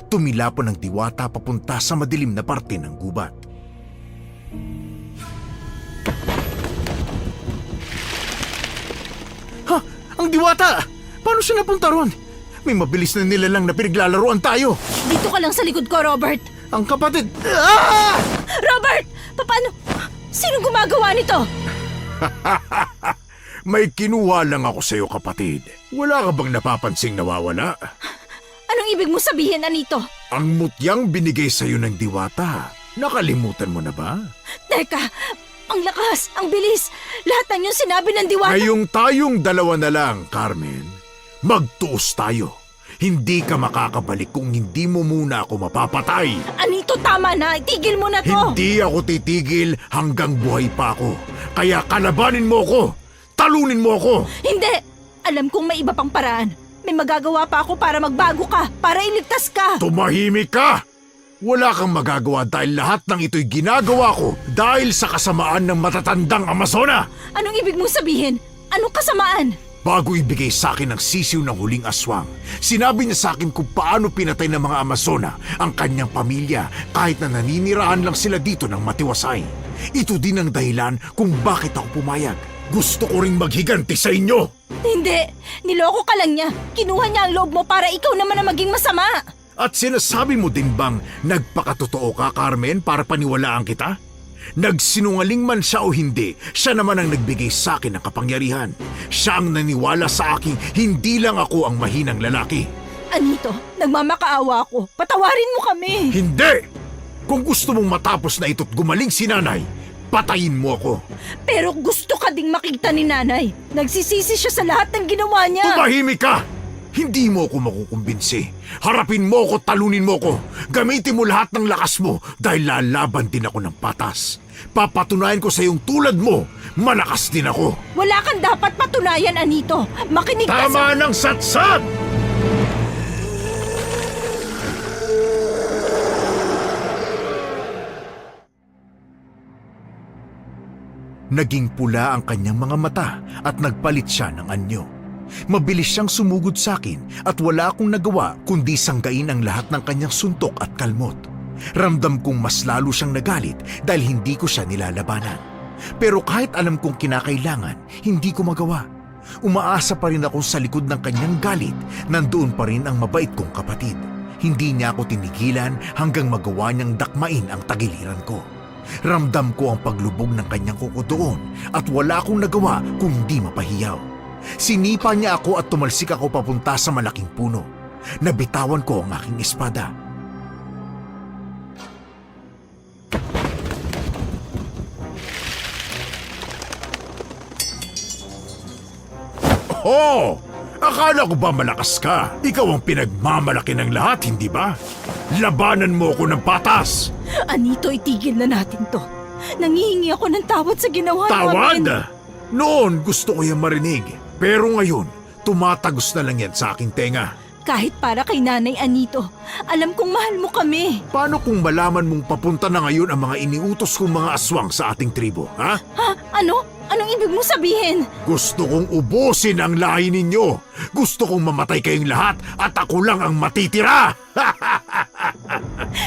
Tumilapon ang diwata papunta sa madilim na parte ng gubat. Ha? Ang diwata! Paano siya napunta ron? May mabilis na nilalang na pinaglalaroan tayo. Dito ka lang sa likod ko, Robert. Ang kapatid... Ah! Robert! Paano? Sino gumagawa nito? May kinuha lang ako sa'yo, kapatid. Wala ka bang napapansing nawawala? Anong ibig mo sabihin, Anito? Ang mutyang binigay sa'yo ng diwata. Nakalimutan mo na ba? Teka, ang lakas, ang bilis. Lahat ng yung sinabi ng diwata. Ngayong tayong dalawa na lang, Carmen. Magtuos tayo. Hindi ka makakabalik kung hindi mo muna ako mapapatay. Anito, tama na. Itigil mo na to. Hindi ako titigil hanggang buhay pa ako. Kaya kalabanin mo ako. Talunin mo ako. Hindi! Alam kong may iba pang paraan. May magagawa pa ako para magbago ka, para iligtas ka. Tumahimik ka! Wala kang magagawa dahil lahat ng ito'y ginagawa ko dahil sa kasamaan ng matatandang Amazona. Anong ibig mong sabihin? Anong kasamaan? Bago ibigay sa akin ang sisiw ng huling aswang, sinabi niya sa akin kung paano pinatay ng mga Amazona ang kanyang pamilya kahit na naninirahan lang sila dito ng matiwasay. Ito din ang dahilan kung bakit ako pumayag. Gusto ko ring maghiganti sa inyo. Hindi! Niloko ka lang niya. Kinuha niya ang loob mo para ikaw naman ang maging masama. At sinasabi mo din bang nagpakatotoo ka, Carmen, para paniwalaan kita? Nagsinungaling man siya o hindi, siya naman ang nagbigay sa akin ng kapangyarihan. Siya ang naniwala sa akin, hindi lang ako ang mahinang lalaki. Anito, nagmamakaawa ako. Patawarin mo kami. Hindi! Kung gusto mong matapos na ito't gumaling si nanay, patayin mo ako. Pero gusto ka ding makita ni nanay. Nagsisisi siya sa lahat ng ginawa niya. Tumahimik ka! Hindi mo ako makukumbinsi. Harapin mo ako, talunin mo ako. Gamitin mo lahat ng lakas mo dahil lalaban din ako ng patas. Papatunayan ko sa iyong tulad mo, malakas din ako. Wala kang dapat patunayan, Anito. Makinig ka sa... Tama ng satsat! Naging pula ang kanyang mga mata at nagpalit siya ng anyo. Mabilis siyang sumugod sa akin at wala akong nagawa kundi sanggain ang lahat ng kanyang suntok at kalmot. Ramdam kong mas lalo siyang nagalit dahil hindi ko siya nilalabanan. Pero kahit alam kong kinakailangan, hindi ko magawa. Umaasa pa rin ako sa likod ng kanyang galit, nandoon pa rin ang mabait kong kapatid. Hindi niya ako tinigilan hanggang magawa niyang dakmain ang tagiliran ko. Ramdam ko ang paglubog ng kanyang kuko doon at wala akong nagawa kung di mapahiyaw. Sinipa niya ako at tumalsik ako papunta sa malaking puno. Nabitawan ko ang aking espada. Oh! Akala ko ba malakas ka? Ikaw ang pinagmamalaki ng lahat, hindi ba? Labanan mo ko ng patas! Anito, itigil na natin to. Nangihingi ako ng tawad sa ginawa Tawad! namin. Noon gusto ko yung marinig. Pero ngayon, tumatagos na lang yan sa aking tenga. Kahit para kay Nanay Anito, alam kong mahal mo kami. Paano kung malaman mong papunta na ngayon ang mga iniutos kong mga aswang sa ating tribo, ha? Ha? Ano? Anong ibig mong sabihin? Gusto kong ubusin ang lahi ninyo. Gusto kong mamatay kayong lahat at ako lang ang matitira.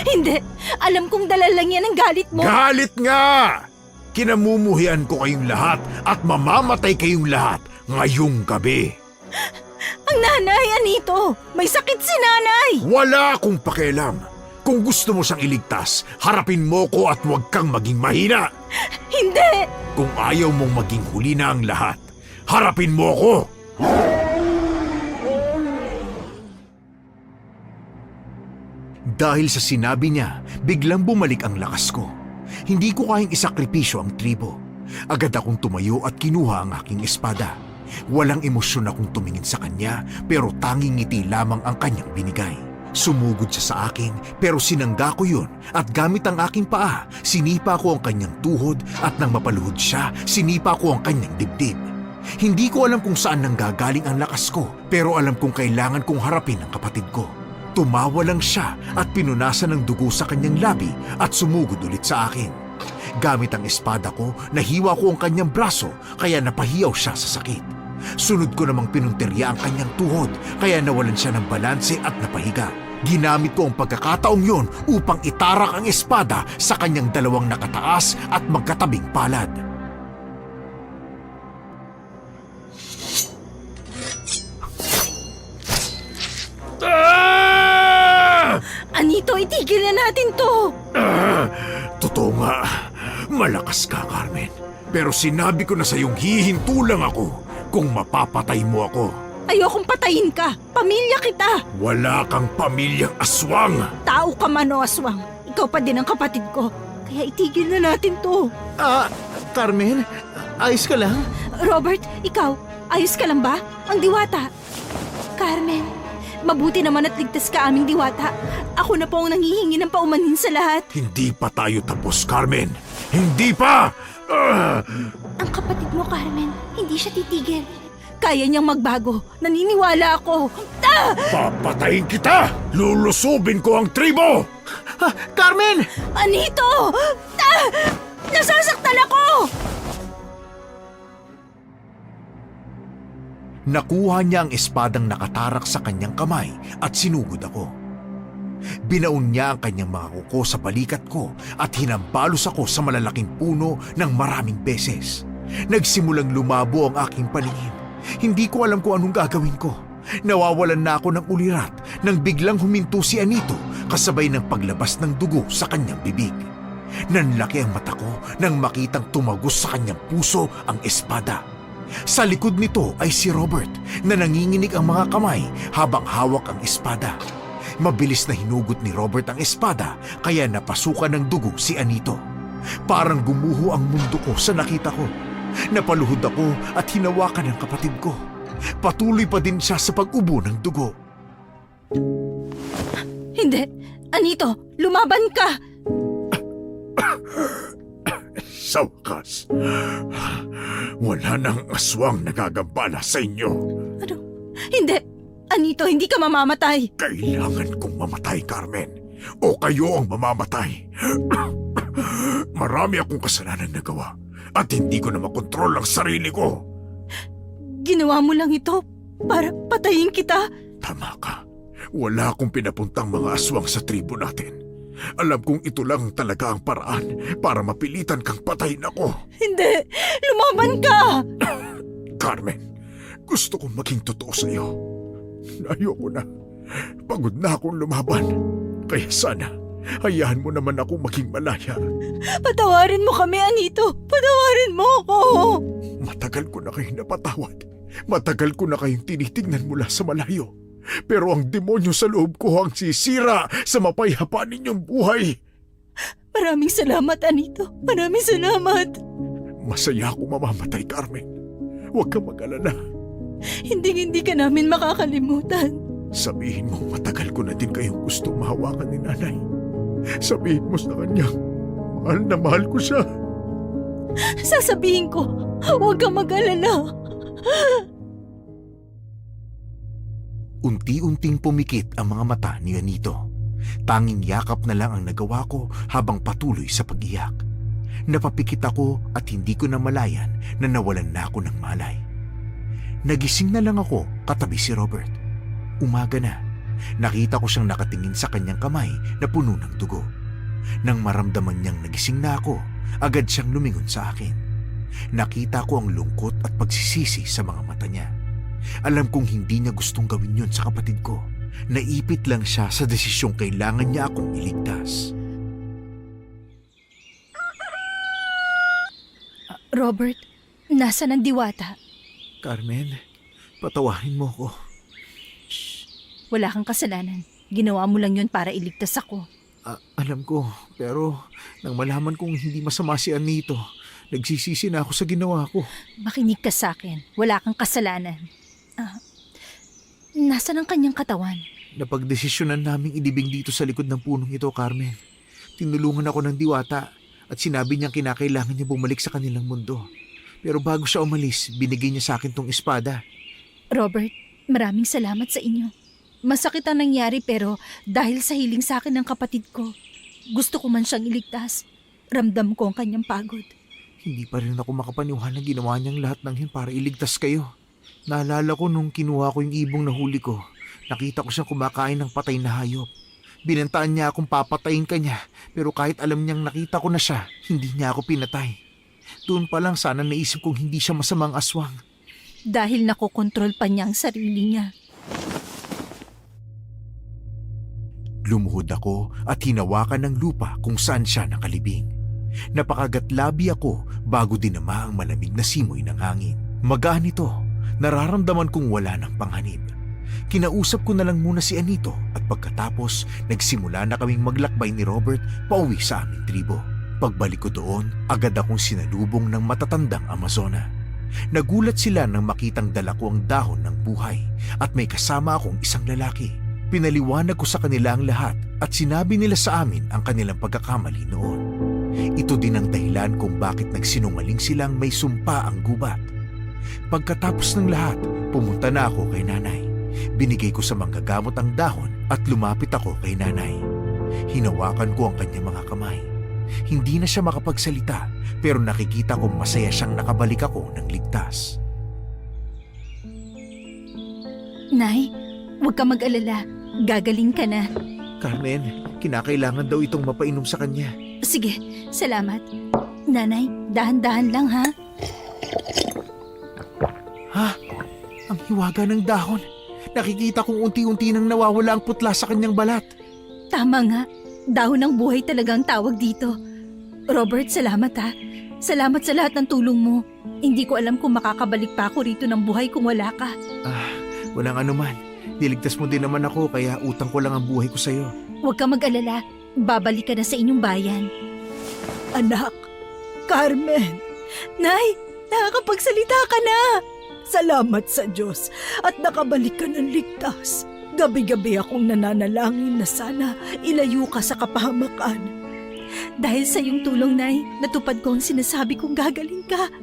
Hindi. Alam kong dala lang yan ang galit mo. Galit nga! Kinamumuhian ko kayong lahat at mamamatay kayong lahat ngayong gabi. Ang Nanay Anito, may sakit si Nanay. Wala akong pakialam. Kung gusto mo siyang iligtas, harapin mo ko at huwag kang maging mahina. Hindi. Kung ayaw mong maging huli na ang lahat, harapin mo ko! Dahil sa sinabi niya, biglang bumalik ang lakas ko. Hindi ko kayang isakripisyo ang tribo. Agad akong tumayo at kinuha ang aking espada. Walang emosyon akong tumingin sa kanya pero tanging ngiti lamang ang kanyang binigay. Sumugod siya sa akin pero sinangga ko yun at gamit ang aking paa, sinipa ko ang kanyang tuhod at nang mapaluhod siya, sinipa ko ang kanyang dibdib. Hindi ko alam kung saan nanggagaling ang lakas ko pero alam kong kailangan kong harapin ang kapatid ko. Tumawa lang siya at pinunasan ng dugo sa kanyang labi at sumugod ulit sa akin. Gamit ang espada ko, nahiwa ko ang kanyang braso kaya napahiyaw siya sa sakit. Sunod ko namang pinunterya ang kanyang tuhod kaya nawalan siya ng balanse at napahiga. Ginamit ko ang pagkakataong yon upang itarak ang espada sa kanyang dalawang nakataas at magkatabing palad. Anito, itigil na natin to. Totoo nga, malakas ka, Carmen. Pero sinabi ko na sa iyong hihinto lang ako kung mapapatay mo ako. Ayokong patayin ka. Pamilya kita. Wala kang pamilyang aswang. Tao ka man o aswang. Ikaw pa din ang kapatid ko. Kaya itigil na natin to. Carmen, ayos ka lang? Robert, ikaw, ayos ka lang ba? Ang diwata. Carmen, mabuti naman at ligtas ka aming diwata. Ako na po ang nangihingi ng paumanhin sa lahat. Hindi pa tayo tapos, Carmen. Hindi pa! Ang kapatid mo, Carmen, hindi siya titigil. Kaya niyang magbago. Naniniwala ako. Papatayin kita! Lulusubin ko ang tribo! Carmen! Anito! Nasasaktan ako! Nakuha niya ang espadang nakatarak sa kanyang kamay at sinugod ako. Binaon niya ang kanyang mga kuko sa balikat ko at hinambalos ako sa malalaking puno ng maraming beses. Nagsimulang lumabo ang aking paningin. Hindi ko alam kung anong gagawin ko. Nawawalan na ako ng ulirat nang biglang huminto si Anito kasabay ng paglabas ng dugo sa kanyang bibig. Nanlaki ang mata ko nang makitang tumagos sa kanyang puso ang espada. Sa likod nito ay si Robert na nanginginig ang mga kamay habang hawak ang espada. Mabilis na hinugot ni Robert ang espada kaya napasukan ng dugo si Anito. Parang gumuho ang mundo ko sa nakita ko. Napaluhod ako at hinawakan ng kapatid ko. Patuloy pa din siya sa pag-ubo ng dugo. Hindi. Anito, lumaban ka! Sa wakas, wala nang aswang nagagambala sa inyo. Ano? Hindi. Anito, hindi ka mamamatay. Kailangan kong mamatay, Carmen. O kayo ang mamamatay. Marami akong kasalanan nagawa at hindi ko na makontrol ang sarili ko. Ginawa mo lang ito para patayin kita. Tama ka. Wala akong pinapuntang mga aswang sa tribo natin. Alam kong ito lang talaga ang paraan para mapilitan kang patayin ako. Hindi! Lumaban ka! Carmen, gusto kong maging totoo sa iyo. Ayoko na. Pagod na akong lumaban. Kaya sana, hayaan mo naman ako maging malaya. Patawarin mo kami, Anito. Patawarin mo ako. Matagal ko na kayong napatawad. Matagal ko na kayong tinitingnan mula sa malayo. Pero ang demonyo sa loob ko ang sisira sa mapayapa ninyong buhay. Maraming salamat, Anito. Maraming salamat. Masaya ako mamamatay, Carmen. Huwag kang mag-alala. Hindi ka namin makakalimutan. Sabihin mo, matagal ko na din kayong gustong mahawakan ni nanay. Sabihin mo sa kanya, mahal na mahal ko siya. Sasabihin ko, huwag kang mag-alala. Unti-unting pumikit ang mga mata ni Anito. Tanging yakap na lang ang nagawa ko habang patuloy sa pag-iyak. Napapikit ako at hindi ko na malayan na nawalan na ako ng malay. Nagising na lang ako katabi si Robert. Umaga na. Nakita ko siyang nakatingin sa kanyang kamay na puno ng dugo. Nang maramdaman niyang nagising na ako, agad siyang lumingon sa akin. Nakita ko ang lungkot at pagsisisi sa mga mata niya. Alam kong hindi niya gustong gawin yun sa kapatid ko. Naipit lang siya sa desisyong kailangan niya akong iligtas. Robert, nasa ng diwata? Carmen, patawarin mo ko. Wala kang kasalanan. Ginawa mo lang yun para iligtas ako. Alam ko, pero nang malaman kong hindi masama si Anito, nagsisisi na ako sa ginawa ko. Makinig ka sa akin. Wala kang kasalanan. Nasa ng kanyang katawan? Napagdesisyonan naming ilibing dito sa likod ng punong ito, Carmen. Tinulungan ako ng diwata at sinabi niyang kinakailangan niya bumalik sa kanilang mundo. Pero bago siya umalis, binigay niya sa akin tong espada. Robert, maraming salamat sa inyo. Masakit ang nangyari pero dahil sa hiling sa akin ng kapatid ko, gusto ko man siyang iligtas. Ramdam ko ang kanyang pagod. Hindi pa rin ako makapaniwala na ginawa niyang lahat ng yun para iligtas kayo. Naalala ko nung kinuha ko yung ibong nahuli ko, nakita ko siyang kumakain ng patay na hayop. Binantaan niya akong papatayin kanya, pero kahit alam niyang nakita ko na siya, hindi niya ako pinatay. Doon pa lang sana naisip kong hindi siya masamang aswang. Dahil nakokontrol pa niya ang sarili niya. Lumuhod ako at hinawakan ng lupa kung saan siya nakalibing. Napakagatlabi ako bago dinama ang malamig na simoy ng hangin. Magaan ito, nararamdaman kong wala ng panganib. Kinausap ko na lang muna si Anito at pagkatapos nagsimula na kaming maglakbay ni Robert pauwi sa aming tribo. Pagbalik ko doon, agad akong sinalubong ng matatandang Amazona. Nagulat sila nang makitang dala ko ang dahon ng buhay at may kasama akong isang lalaki. Pinaliwanag ko sa kanila ang lahat at sinabi nila sa amin ang kanilang pagkakamali noon. Ito din ang dahilan kung bakit nagsinungaling silang may sumpa ang gubat. Pagkatapos ng lahat, pumunta na ako kay nanay. Binigay ko sa manggagamot ang dahon at lumapit ako kay nanay. Hinawakan ko ang kanyang mga kamay. Hindi na siya makapagsalita pero nakikita kong masaya siyang nakabalik ako ng ligtas. Nay, huwag ka mag-alala. Gagaling ka na. Carmen, kinakailangan daw itong mapainom sa kanya. Sige, salamat. Nanay, dahan-dahan lang ha. Ha? Ang hiwaga ng dahon. Nakikita kong unti-unti nang nawawala ang putla sa kanyang balat. Tama nga. Dahon ng buhay talagang tawag dito. Robert, salamat ha. Salamat sa lahat ng tulong mo. Hindi ko alam kung makakabalik pa ako rito ng buhay kung wala ka. Walang anuman. Niligtas mo din naman ako kaya utang ko lang ang buhay ko sa'yo. Huwag ka mag-alala. Babalik ka na sa inyong bayan. Anak, Carmen, Nay, nakakapagsalita ka na. salamat sa Diyos at nakabalik ka ng ligtas. Gabi-gabi akong nananalangin na sana ilayo ka sa kapahamakan. Dahil sa iyong tulong, Nay, natupad ko ang sinasabi kong gagaling ka.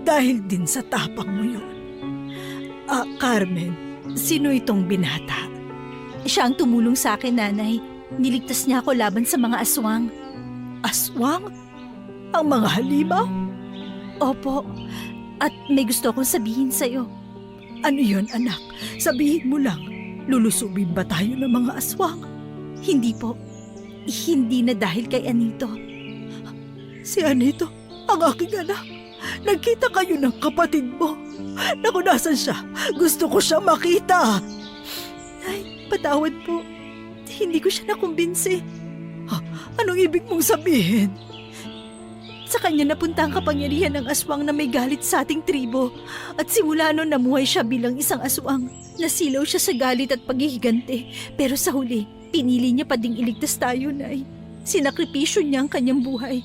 Dahil din sa tapang mo yun. Carmen, sino itong binata? Siya ang tumulong sa akin, Nanay. Niligtas niya ako laban sa mga aswang. Aswang? Ang mga halimaw? Opo, at may gusto akong sabihin sa'yo. Ano yun, anak? Sabihin mo lang, lulusubin ba tayo ng mga aswang? Hindi po. Hindi na dahil kay Anito. Si Anito, ang aking anak. Nagkita kayo ng kapatid mo. Naku, nasan siya? Gusto ko siya makita. Nay, Patawad po. Hindi ko siya nakumbinsi. Anong ibig mong sabihin? Sa kanya napunta ang kapangyarihan ng aswang na may galit sa ating tribo. At simula noon namuhay siya bilang isang aswang. Nasilaw siya sa galit at paghihigante. Pero sa huli, pinili niya pa ding iligtas tayo, Nay. Sinakripisyo niya ang kanyang buhay.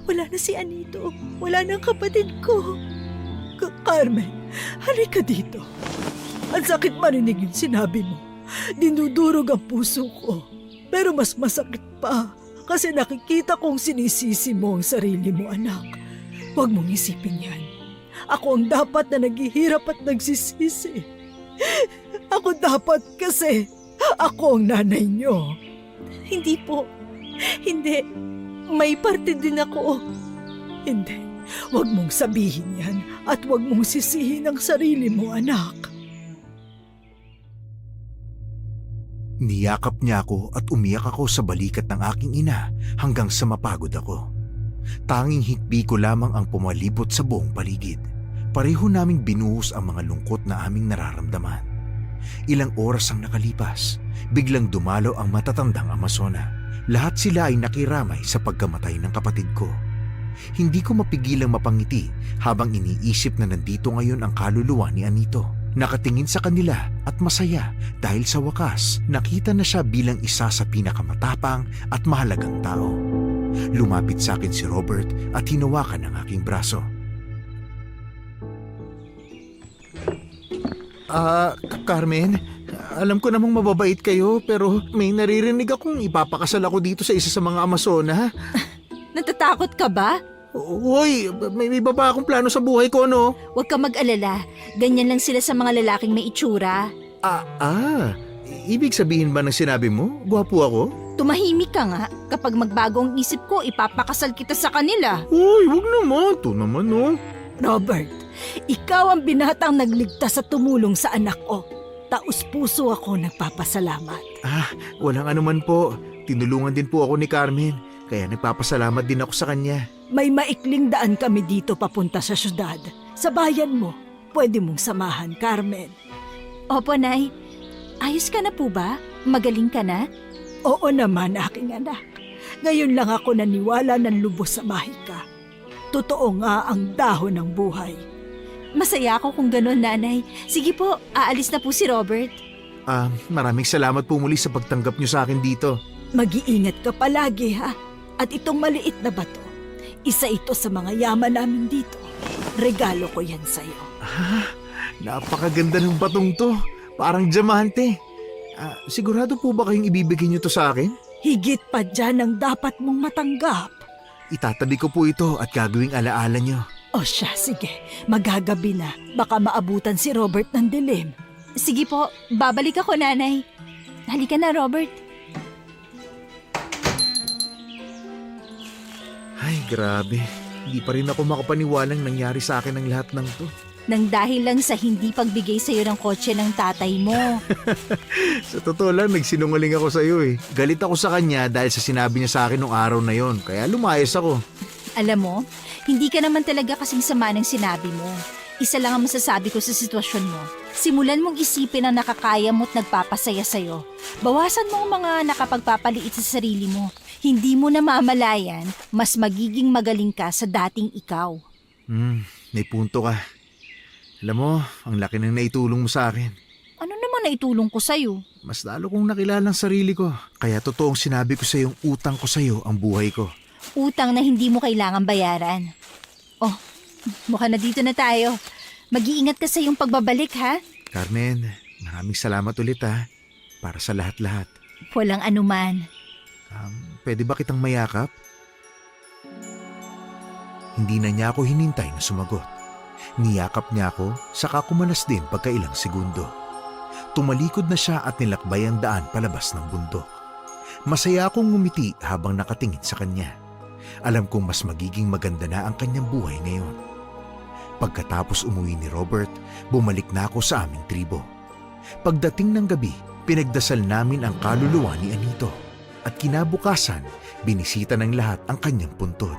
Wala na si Anito. Wala na ang kapatid ko. Carmen, halika dito. Ang sakit marinig yung sinabi mo. Dinudurog ang puso ko. Pero mas masakit pa kasi nakikita kong sinisisi mo ang sarili mo, anak. Huwag mong isipin yan. Ako ang dapat na naghihirap at nagsisisi. Ako dapat kasi ako ang nanay niyo. Hindi po. Hindi. May parte din ako. Hindi. Huwag mong sabihin yan at huwag mong sisihin ang sarili mo, anak. Niyakap niya ako at umiyak ako sa balikat ng aking ina hanggang sa mapagod ako. Tanging hikbi ko lamang ang pumalibot sa buong paligid. Pareho naming binuhos ang mga lungkot na aming nararamdaman. Ilang oras ang nakalipas, biglang dumalo ang matatandang Amazona. Lahat sila ay nakiramay sa pagkamatay ng kapatid ko. Hindi ko mapigilang mapangiti habang iniisip na nandito ngayon ang kaluluwa ni Anito. Nakatingin sa kanila at masaya dahil sa wakas nakita na siya bilang isa sa pinakamatapang at mahalagang tao. Lumapit sa akin si Robert at hinawakan ang aking braso. Carmen, alam ko namang mababait kayo pero may naririnig akong ipapakasal ako dito sa isa sa mga Amazona. Natatakot ka ba? Hoy, may iba pa akong plano sa buhay ko, no? Huwag ka mag-alala. Ganyan lang sila sa mga lalaking may itsura. Ibig sabihin ba ng sinabi mo? Gwapo ako? Tumahimik ka nga. Kapag magbago ang isip ko, ipapakasal kita sa kanila. Hoy, wag naman. Ito naman, no? Robert, ikaw ang binatang nagligtas at tumulong sa anak ko. Taus-puso ako nagpapasalamat. Walang anuman po. Tinulungan din po ako ni Carmen. Kaya nagpapasalamat din ako sa kanya. May maikling daan kami dito papunta sa syudad. Sa bayan mo, pwede mong samahan, Carmen. Opo, Nay. Ayos ka na po ba? Magaling ka na? Oo naman, aking anak. Ngayon lang ako naniwala ng lubos sa mahika. Totoo nga ang dahon ng buhay. Masaya ako kung gano'n, Nanay. Sige po, aalis na po si Robert. Maraming salamat po muli sa pagtanggap niyo sa akin dito. Mag-iingat ka palagi, ha? At itong maliit na bato, isa ito sa mga yaman namin dito. Regalo ko yan sa'yo. Napakaganda ng batong to. Parang diamante. Sigurado po ba kayong ibibigay niyo to sa akin? Higit pa dyan ang dapat mong matanggap. Itatabi ko po ito at gagawing alaala niyo. O siya, sige. Magagabi na. Baka maabutan si Robert ng dilim. Sige po, babalik ako, Nanay. Halika na, Robert. Ay, grabe. Hindi pa rin ako makapaniwalang nangyari sa akin ang lahat ng to. Nang dahil lang sa hindi pagbigay sa'yo ng kotse ng tatay mo. Sa totoo lang, nagsinungaling ako sa iyo eh. Galit ako sa kanya dahil sa sinabi niya sa akin nung araw na yon. Kaya lumayas ako. Alam mo, hindi ka naman talaga kasing sama ng sinabi mo. Isa lang ang masasabi ko sa sitwasyon mo. Simulan mong isipin ang nakakaya mo at nagpapasaya sa'yo. Bawasan mo ang mga nakapagpapaliit sa sarili mo. Hindi mo namamalayan, mas magiging magaling ka sa dating ikaw. May punto ka. Alam mo, ang laki ng naitulong mo sa akin. Ano naman naitulong ko sa'yo? Mas lalo kong nakilala ang sarili ko. Kaya totoong sinabi ko sa yung utang ko sa iyo ang buhay ko. Utang na hindi mo kailangan bayaran. Oh, mukha na dito na tayo. Mag-iingat ka sa iyong pagbabalik, ha? Carmen, maraming salamat ulit ha. Para sa lahat-lahat. Walang anuman. Pwede ba kitang mayakap? Hindi na niya ako hinintay na sumagot. Niyakap niya ako, saka kumalas din pagkailang segundo. Tumalikod na siya at nilakbay ang daan palabas ng bundok. Masaya akong ngumiti habang nakatingin sa kanya. Alam kong mas magiging maganda na ang kanyang buhay ngayon. Pagkatapos umuwi ni Robert, bumalik na ako sa aming tribo. Pagdating ng gabi, pinagdasal namin ang kaluluwa ni Anito. At kinabukasan, binisita ng lahat ang kanyang puntod.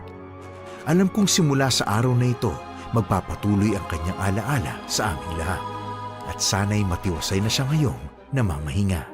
Alam kong simula sa araw na ito, magpapatuloy ang kanyang alaala sa aming lahat. At sana'y matiwasay na siya ngayong namamahinga.